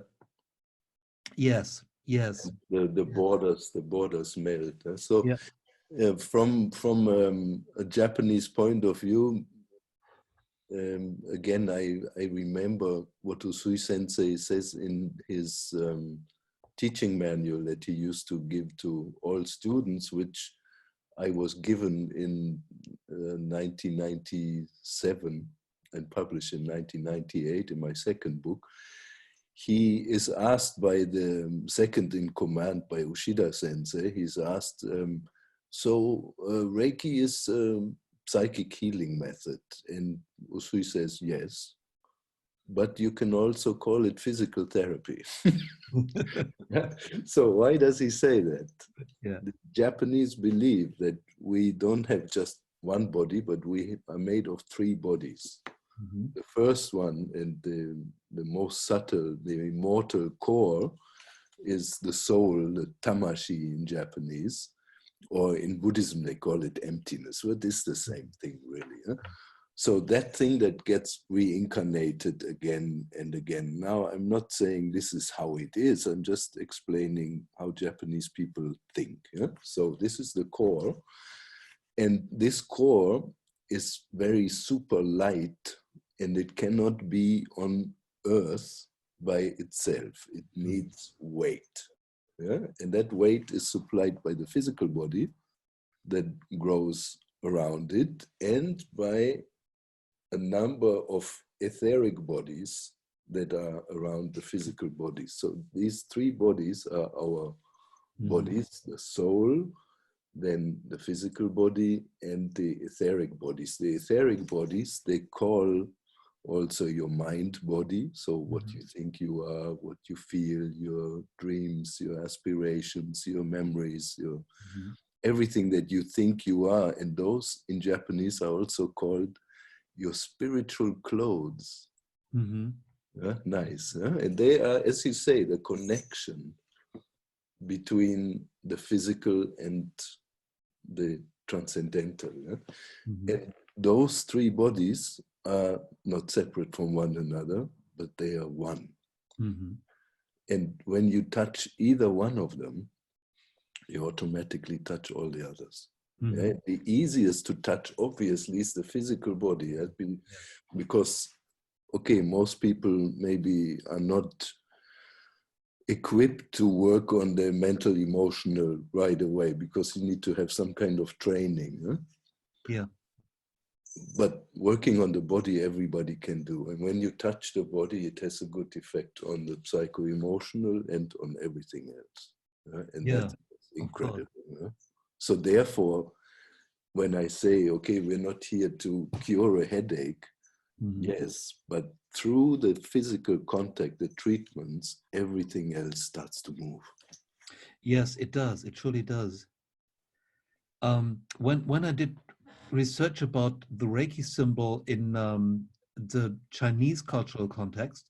Yes. The borders melt. Huh? So Yeah. from a Japanese point of view, again, I remember what Usui Sensei says in his teaching manual that he used to give to all students, which I was given in 1997 and published in 1998 in my second book. he is asked by the second in command, by Ushida Sensei, he's asked, so Reiki is a psychic healing method. And Usui says, yes, but you can also call it physical therapy. So why does he say that? Yeah. The Japanese believe that we don't have just one body, but we are made of three bodies. Mm-hmm. The first one, and the most subtle, the immortal core, is the soul, the tamashi in Japanese, or in Buddhism they call it emptiness. Well, this is the same thing, really. Huh? So that thing that gets reincarnated again and again. Now, I'm not saying this is how it is. I'm just explaining how Japanese people think. Yeah? So this is the core. And this core is very super light, and it cannot be on earth by itself. It needs weight. Yeah? And that weight is supplied by the physical body that grows around it, and by a number of etheric bodies that are around the physical body. So these three bodies are our bodies, the soul, then the physical body, and the etheric bodies. The etheric bodies, they call also your mind body. So what you think you are, what you feel, your dreams, your aspirations, your memories, your everything that you think you are. And those in Japanese are also called your spiritual clothes. Nice. Huh? And they are, as you say, the connection between the physical and the transcendental. And those three bodies are not separate from one another, but they are one. And when you touch either one of them, you automatically touch all the others. Yeah? The easiest to touch, obviously, is the physical body. Because, okay, most people maybe are not equipped to work on their mental, emotional right away, because you need to have some kind of training. Huh? Yeah. But working on the body, everybody can do. And when you touch the body, it has a good effect on the psycho-emotional and on everything else. And that's incredible. So therefore, when I say, okay, we're not here to cure a headache, yes, but through the physical contact, the treatments, everything else starts to move. Yes, it does. It surely does. When I did research about the Reiki symbol in the Chinese cultural context,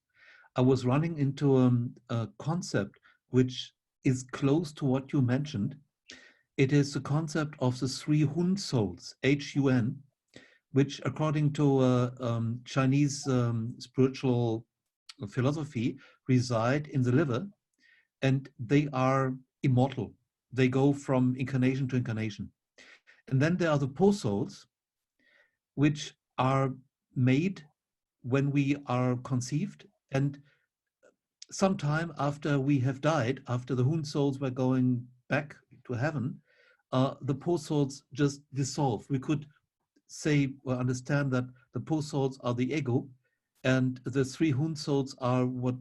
I was running into a concept which is close to what you mentioned. It is the concept of the three Hun souls, Hun, which according to Chinese spiritual philosophy reside in the liver, and they are immortal. They go from incarnation to incarnation. And then there are the Po souls, which are made when we are conceived, and sometime after we have died, after the Hun souls were going back to heaven, the Po souls just dissolve. We could say or understand that the Po souls are the ego, and the three Hun souls are what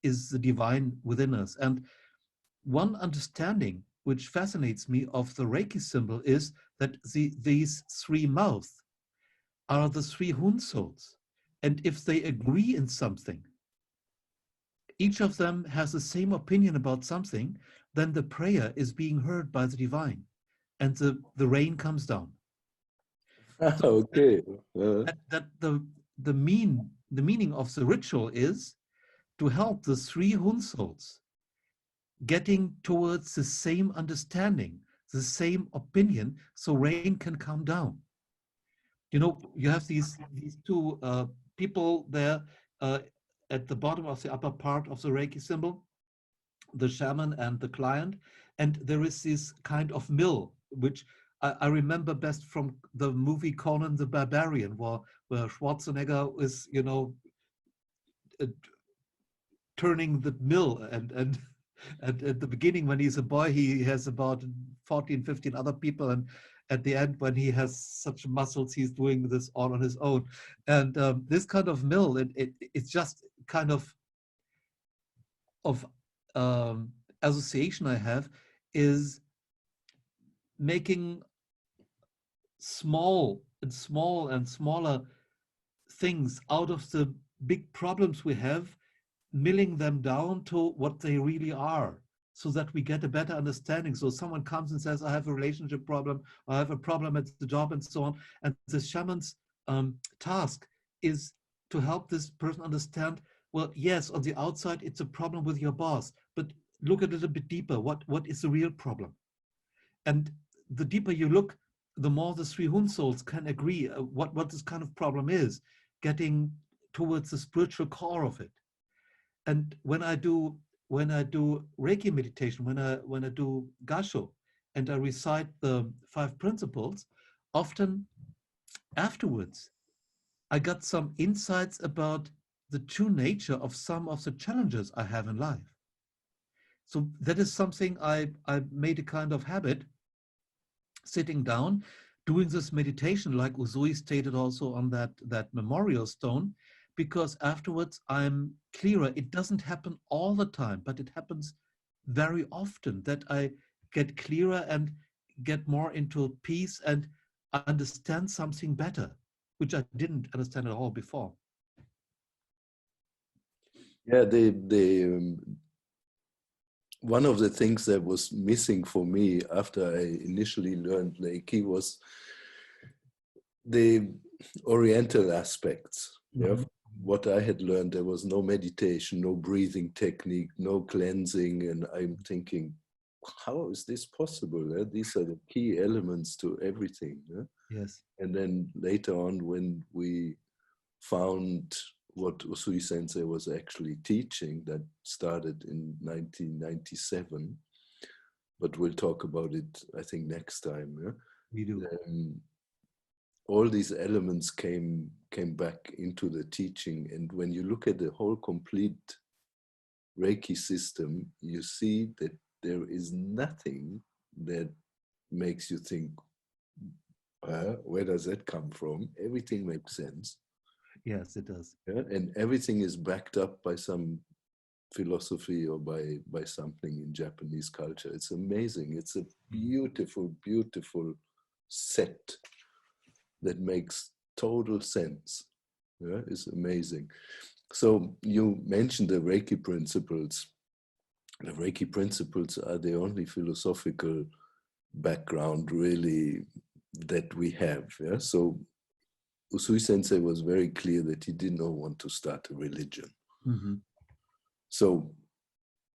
is the divine within us. And one understanding which fascinates me of the Reiki symbol is that these three mouths are the three Hun souls. And if they agree in something, each of them has the same opinion about something, then the prayer is being heard by the divine, and the rain comes down. So okay. that the meaning of the ritual is to help the three Hun souls getting towards the same understanding, the same opinion, so rain can come down. You know, you have these two people there at the bottom of the upper part of the Reiki symbol, the shaman and the client, and there is this kind of mill, which I remember best from the movie Conan the Barbarian, where Schwarzenegger is, you know, turning the mill, and at the beginning when he's a boy, he has about 14, 15 other people, and at the end when he has such muscles, he's doing this all on his own. And this kind of mill, it's just kind of of association I have is making small and smaller things out of the big problems we have, milling them down to what they really are, so that we get a better understanding. So someone comes and says, I have a relationship problem, I have a problem at the job, and so on. And the shaman's task is to help this person understand, well, yes, on the outside, it's a problem with your boss, but look a little bit deeper. What is the real problem? And the deeper you look, the more the three Hun souls can agree what this kind of problem is, getting towards the spiritual core of it. And when I do Reiki meditation, when I do Gasho, and I recite the 5 principles, often afterwards, I got some insights about the true nature of some of the challenges I have in life. So that is something I made a kind of habit, sitting down, doing this meditation, like Usui stated also on that memorial stone, because afterwards I'm clearer. It doesn't happen all the time, but it happens very often that I get clearer and get more into peace and understand something better, which I didn't understand at all before. Yeah, one of the things that was missing for me after I initially learned Reiki was the Oriental aspects. Mm-hmm. Yeah, what I had learned, there was no meditation, no breathing technique, no cleansing, and I'm thinking, how is this possible? These are the key elements to everything. Yes. And then later on, when we found what Usui Sensei was actually teaching, that started in 1997, but we'll talk about it, I think, next time. Yeah? We do. All these elements came back into the teaching, and when you look at the whole complete Reiki system, you see that there is nothing that makes you think, where does that come from? Everything makes sense. Yes, it does. Yeah? And everything is backed up by some philosophy or by something in Japanese culture. It's amazing. It's a beautiful, beautiful set that makes total sense. Yeah? It's amazing. So you mentioned the Reiki Principles. The Reiki Principles are the only philosophical background really that we have. Yeah? So Usui Sensei was very clear that he did not want to start a religion. Mm-hmm. So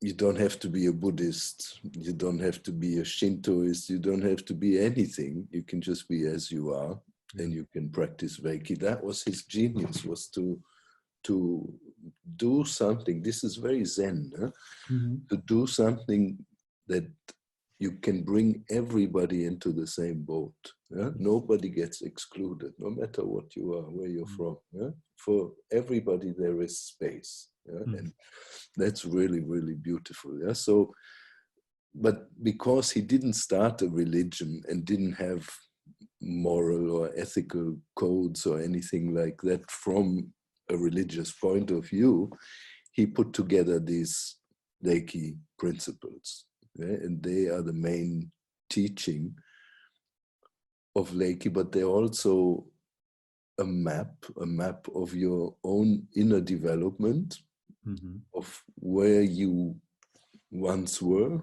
you don't have to be a Buddhist, you don't have to be a Shintoist, you don't have to be anything. You can just be as you are, and you can practice Reiki. That was his genius, was to do something. This is very Zen, huh? Mm-hmm. To do something that you can bring everybody into the same boat. Yeah? Nobody gets excluded, no matter what you are, where you're from. Yeah? For everybody, there is space. Yeah? And that's really, really beautiful. Yeah? So, but because he didn't start a religion and didn't have moral or ethical codes or anything like that from a religious point of view, he put together these Reiki principles. Yeah? And they are the main teaching of Reiki, but they're also a map of your own inner development, of where you once were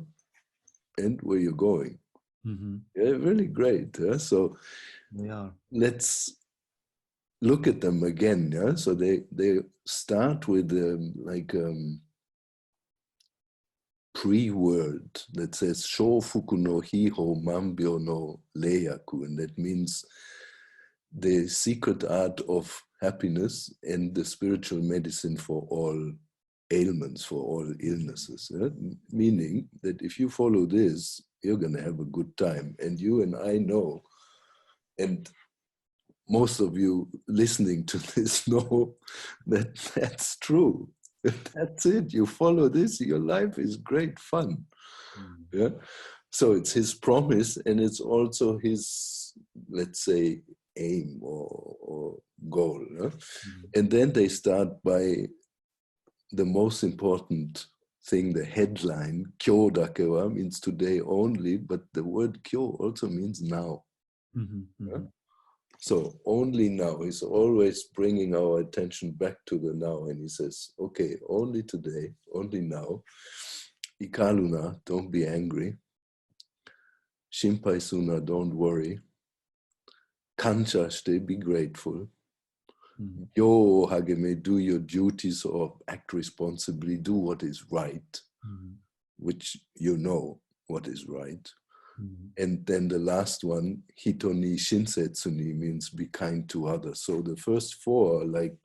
and where you're going. Yeah, really great. Yeah? So let's look at them again. Yeah? So they start with pre-word that says Shofuku no Hiho Mambyo no Reiyaku, and that means the secret art of happiness and the spiritual medicine for all ailments, for all illnesses. Yeah? Meaning that if you follow this, you're going to have a good time. And you and I know, and most of you listening to this know that that's true. That's it. You follow this, your life is great fun. Yeah. So it's his promise, and it's also his, let's say, aim or goal. Yeah? And then they start by the most important thing, the headline, Kyo Dakewa, means today only, but the word Kyo also means now. Yeah? So only now. He's always bringing our attention back to the now. And he says, okay, only today, only now. Ikaluna, don't be angry. Shimpai Suna, don't worry. Kancha, stay, be grateful. Yo Hageme, do your duties or act responsibly, do what is right, which you know what is right. And then the last one, Hitoni Shinsetsuni, means be kind to others. So the first four are like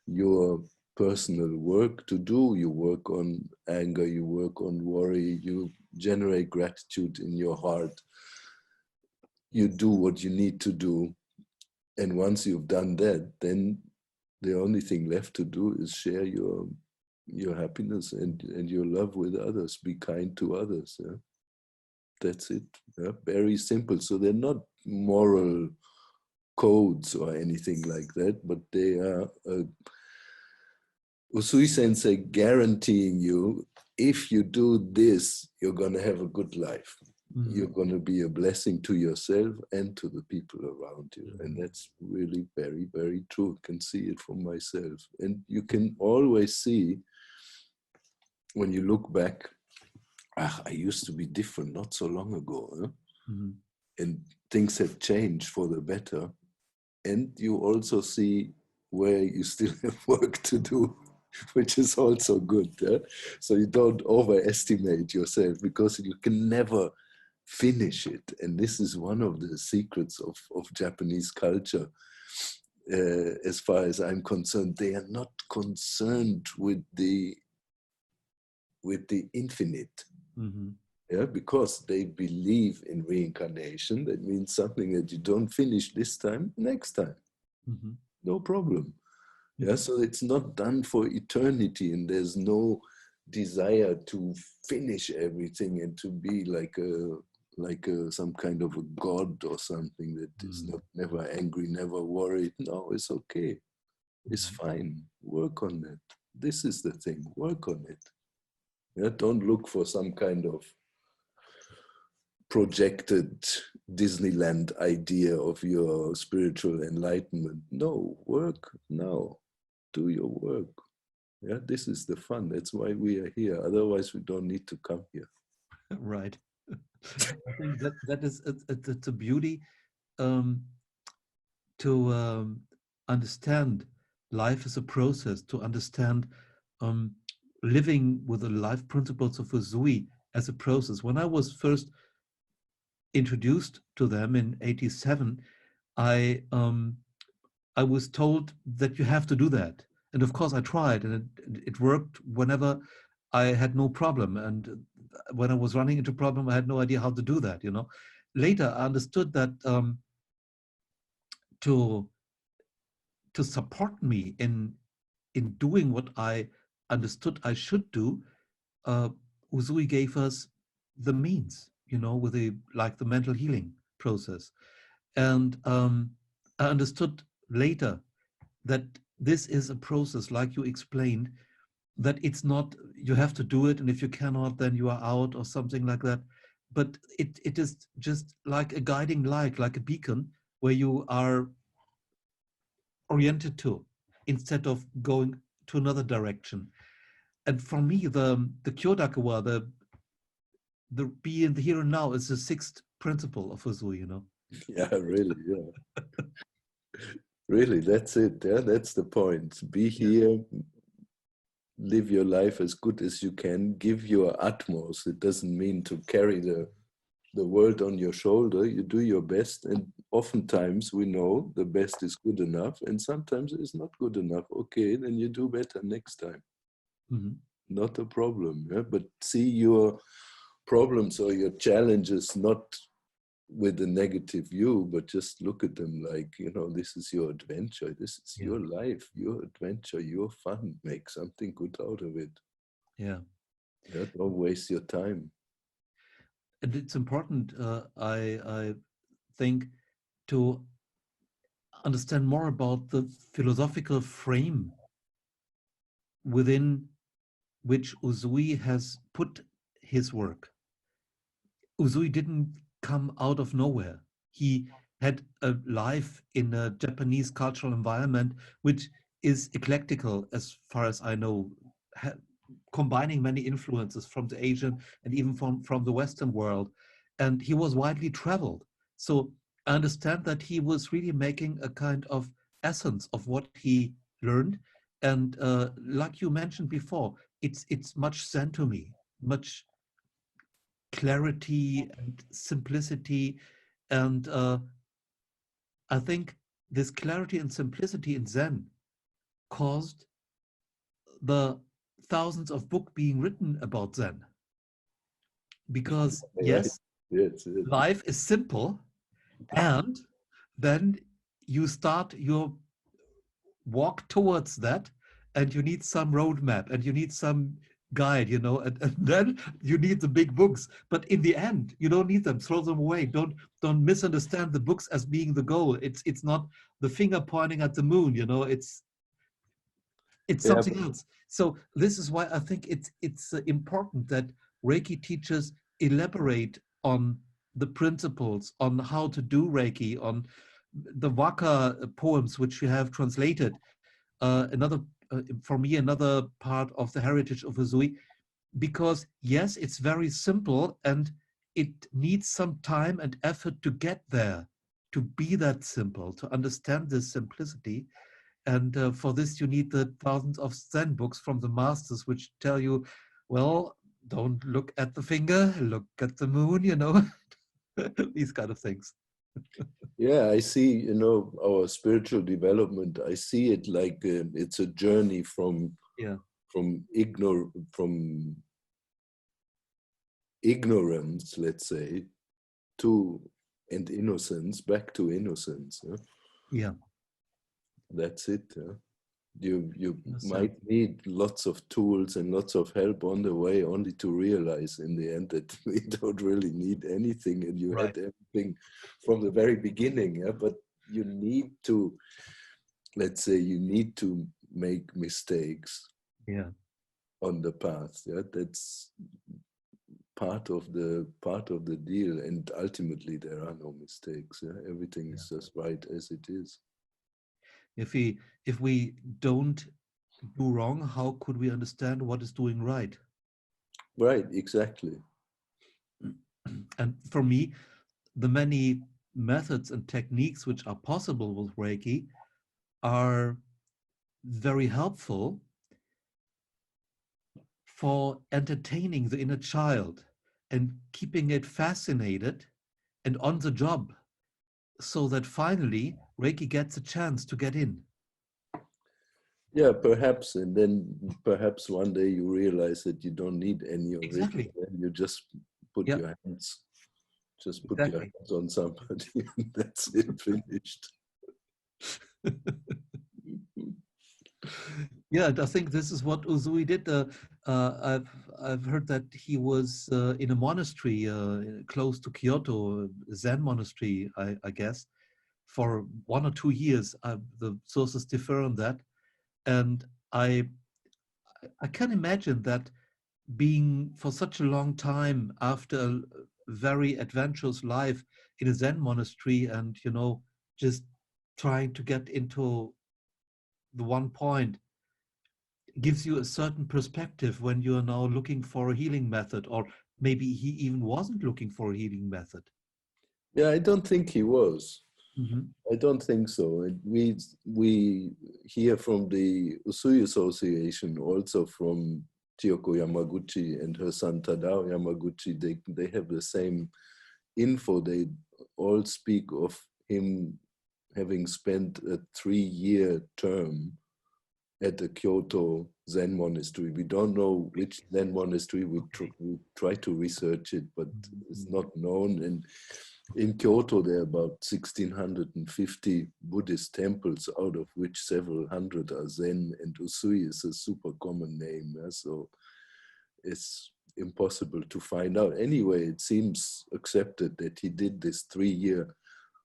your personal work to do. You work on anger, you work on worry, you generate gratitude in your heart. You do what you need to do. And once you've done that, then the only thing left to do is share your happiness and your love with others. Be kind to others. Yeah? That's it. Yeah? Very simple. So they're not moral codes or anything like that, but they are Usui Sensei guaranteeing you, if you do this, you're going to have a good life. You're going to be a blessing to yourself and to the people around you. And that's really very, very true. I can see it for myself. And you can always see, when you look back, I used to be different not so long ago. Huh? And things have changed for the better. And you also see where you still have work to do, which is also good. Yeah? So you don't overestimate yourself, because you can never finish it. And this is one of the secrets of Japanese culture. As far as I'm concerned, they are not concerned with the infinite. Yeah, because they believe in reincarnation. That means something that you don't finish this time, next time. No problem. Yeah, so it's not done for eternity, and there's no desire to finish everything and to be like some kind of a god or something that is never angry, never worried. No, it's okay. It's fine. Work on it. This is the thing. Work on it. Yeah, don't look for some kind of projected Disneyland idea of your spiritual enlightenment. No, work now. Do your work. Yeah, this is the fun. That's why we are here. Otherwise, we don't need to come here. Right. I think that is it's a beauty to understand life as a process, to understand living with the life principles of Usui as a process. When I was first introduced to them in '87, I was told that you have to do that. And of course I tried, and it worked whenever I had no problem. And when I was running into problem, I had no idea how to do that, you know. Later I understood that to support me in doing what I understood I should do, Usui gave us the means, you know, with the mental healing process. And I understood later that this is a process, like you explained, that it's not, you have to do it, and if you cannot, then you are out or something like that. But it is just like a guiding light, like a beacon, where you are oriented to, instead of going to another direction. And for me, the Kyodakuwa, the be in the here and now, is the sixth principle of Usui, you know. Yeah, really, yeah. Really, that's it. Yeah, that's the point. Be here, live your life as good as you can, give your utmost. It doesn't mean to carry the world on your shoulder. You do your best, and oftentimes we know the best is good enough, and sometimes it's not good enough. Okay, then you do better next time. Not a problem. Yeah? But see your problems or your challenges not with a negative view, but just look at them like, you know, this is your adventure, this is your life, your adventure, your fun. Make something good out of it. Yeah, don't waste your time. And it's important, I think, to understand more about the philosophical frame within which Usui has put his work. Usui didn't come out of nowhere. He had a life in a Japanese cultural environment, which is eclectical as far as I know, combining many influences from the Asian and even from the Western world. And he was widely traveled. So I understand that he was really making a kind of essence of what he learned. And like you mentioned before, it's much Zen to me, much clarity and simplicity. And I think this clarity and simplicity in Zen caused the thousands of books being written about Zen. Because Right. yes, Yes, yes. life is simple, and then you start your walk towards that, and you need some roadmap and you need some guide, and then you need the big books. But in the end, you don't need them. Throw them away. Don't misunderstand the books as being the goal. It's not the finger pointing at the moon. It's Yeah, something else. So this is why I think it's important that Reiki teachers elaborate on the principles, on how to do Reiki, on the Waka poems which you have translated. For me, another part of the heritage of Usui, because yes, it's very simple and it needs some time and effort to get there, to be that simple, to understand this simplicity. And for this, you need the thousands of Zen books from the masters, which tell you, well, don't look at the finger, look at the moon, these kind of things. yeah, I see, our spiritual development, I see it like it's a journey from Yeah, from ignorance, let's say, to and innocence, back to innocence. yeah, That's it. You understand. might need lots of tools and lots of help on the way, only to realize in the end that we don't really need anything, and you had Right. everything from the very beginning. Yeah? But you need to, let's say, you need to make mistakes Yeah, on the path. Yeah, that's part of the deal, and ultimately there are no mistakes. Yeah? Everything yeah. is just right as it is. If we don't do wrong, how could we understand what is doing right? Right, exactly. And for me, the many methods and techniques which are possible with Reiki are very helpful for entertaining the inner child and keeping it fascinated and on the job, so that finally Reiki gets a chance to get in. Yeah, perhaps, and then perhaps one day you realize that you don't need any of it, Exactly. and you just put Yeah, your hands, just put your exactly. hands on somebody, and that's it, finished. Yeah, I think this is what Uzui did. I've heard that he was in a monastery close to Kyoto, a Zen monastery, I guess, for 1 or 2 years. The sources differ on that, and I can imagine that being for such a long time after a very adventurous life in a Zen monastery, and just trying to get into the one point gives you a certain perspective when you are now looking for a healing method, or maybe he even wasn't looking for a healing method. Yeah, I don't think he was. Mm-hmm. I don't think so. And we hear from the Usui Association, also from Chiyoko Yamaguchi and her son Tadao Yamaguchi. They have the same info. They all speak of him having spent a 3-year term at the Kyoto Zen monastery. We don't know which Zen monastery. We try to research it, but it's not known. And in Kyoto, there are about 1,650 Buddhist temples, out of which several hundred are Zen, and Usui is a super common name. Yeah? So it's impossible to find out. Anyway, it seems accepted that he did this 3-year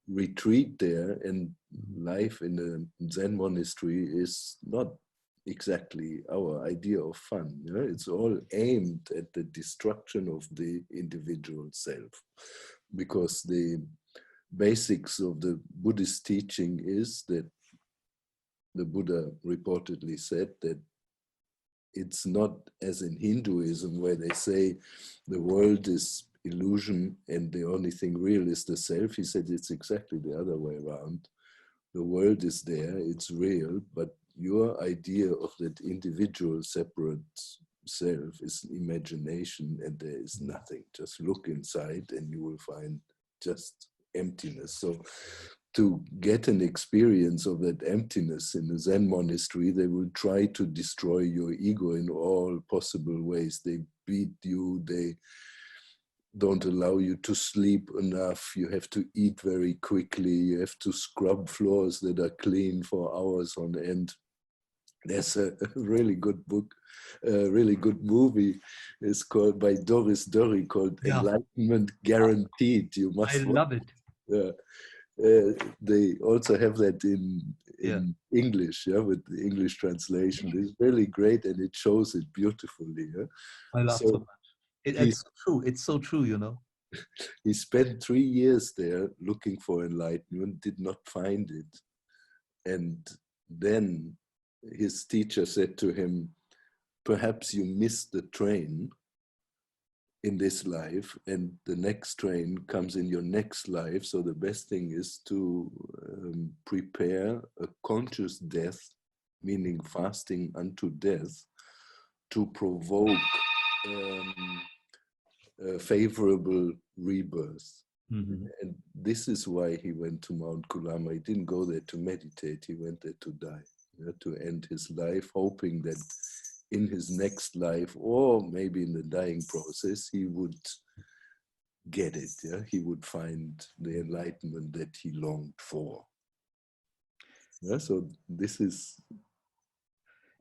retreat there, and life in a Zen monastery is not exactly our idea of fun. You know? It's all aimed at the destruction of the individual self, because the basics of the Buddhist teaching is that the Buddha reportedly said that it's not as in Hinduism, where they say the world is illusion and the only thing real is the self. He said it's exactly the other way around. The world is there, it's real, but your idea of that individual separate self is imagination, and there is nothing. Just look inside and you will find just emptiness. So to get an experience of that emptiness in a Zen monastery, they will try to destroy your ego in all possible ways. They beat you, they don't allow you to sleep enough, you have to eat very quickly, you have to scrub floors that are clean for hours on end. There's a really good book, a really good movie. It's called by Doris Dury, called Enlightenment Guaranteed. You must I love it. They also have that in English, with the English translation. It's really great, and it shows it beautifully. I love so much. It's true. It's so true, you know. He spent 3 years there looking for enlightenment, did not find it. And then his teacher said to him, perhaps you missed the train in this life, and the next train comes in your next life. So the best thing is to prepare a conscious death, meaning fasting unto death, to provoke a favorable rebirth. Mm-hmm. And this is why he went to Mount Kulama. He didn't go there to meditate, he went there to die, to end his life, hoping that in his next life, or maybe in the dying process, he would get it. He would find the enlightenment that he longed for. So this is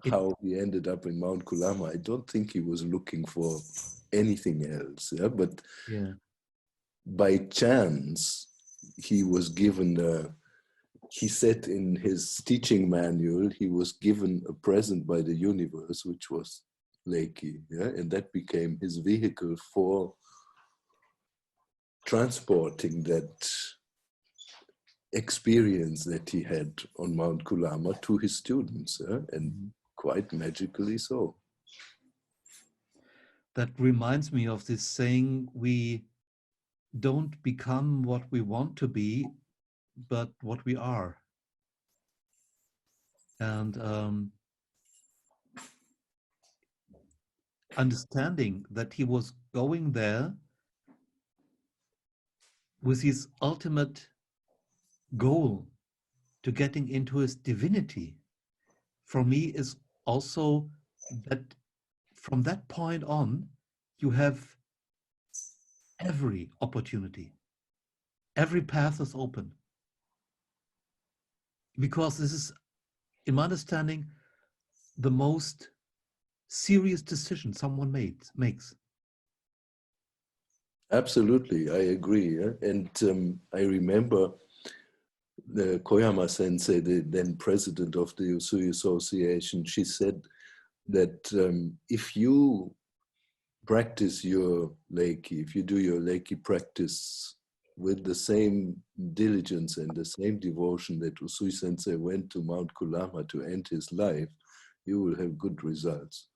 how he ended up in Mount Kulama. I don't think he was looking for anything else, but by chance, he was given he said in his teaching manual, he was given a present by the universe, which was Reiki, and that became his vehicle for transporting that experience that he had on Mount Kulama to his students, and quite magically so. That reminds me of this saying, we don't become what we want to be, but what we are. And understanding that he was going there with his ultimate goal to getting into his divinity, for me is also that from that point on, you have every opportunity. Every path is open. Because this is, in my understanding, the most serious decision someone makes. Absolutely, I agree. And I remember the Koyama Sensei, the then president of the Usui Association, she said that if you practice your Reiki, if you do your Reiki practice with the same diligence and the same devotion that Usui Sensei went to Mount Kulama to end his life, you will have good results.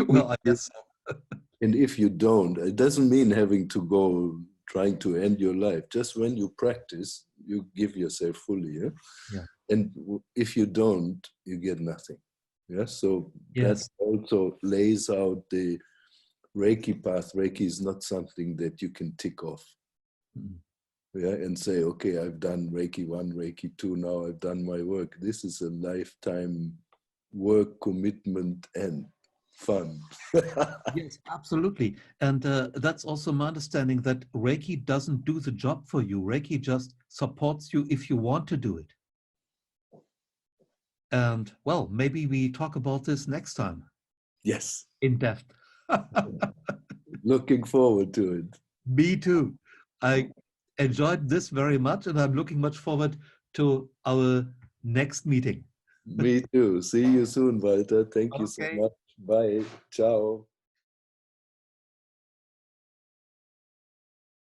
Well, I guess so. And if you don't, it doesn't mean having to go trying to end your life. Just when you practice, you give yourself fully. And if you don't, you get nothing. So that also lays out the Reiki path. Reiki is not something that you can tick off. And say, okay, I've done Reiki 1, Reiki 2, now I've done my work. This is a lifetime work, commitment, and fun. Yes, absolutely. And that's also my understanding, that Reiki doesn't do the job for you. Reiki just supports you if you want to do it. And well, maybe we talk about this next time. Yes. In depth. Looking forward to it. Me too. I enjoyed this very much, and I'm looking much forward to our next meeting. Me too. See you soon, Walter. Thank you so Okay. much. Bye. Ciao.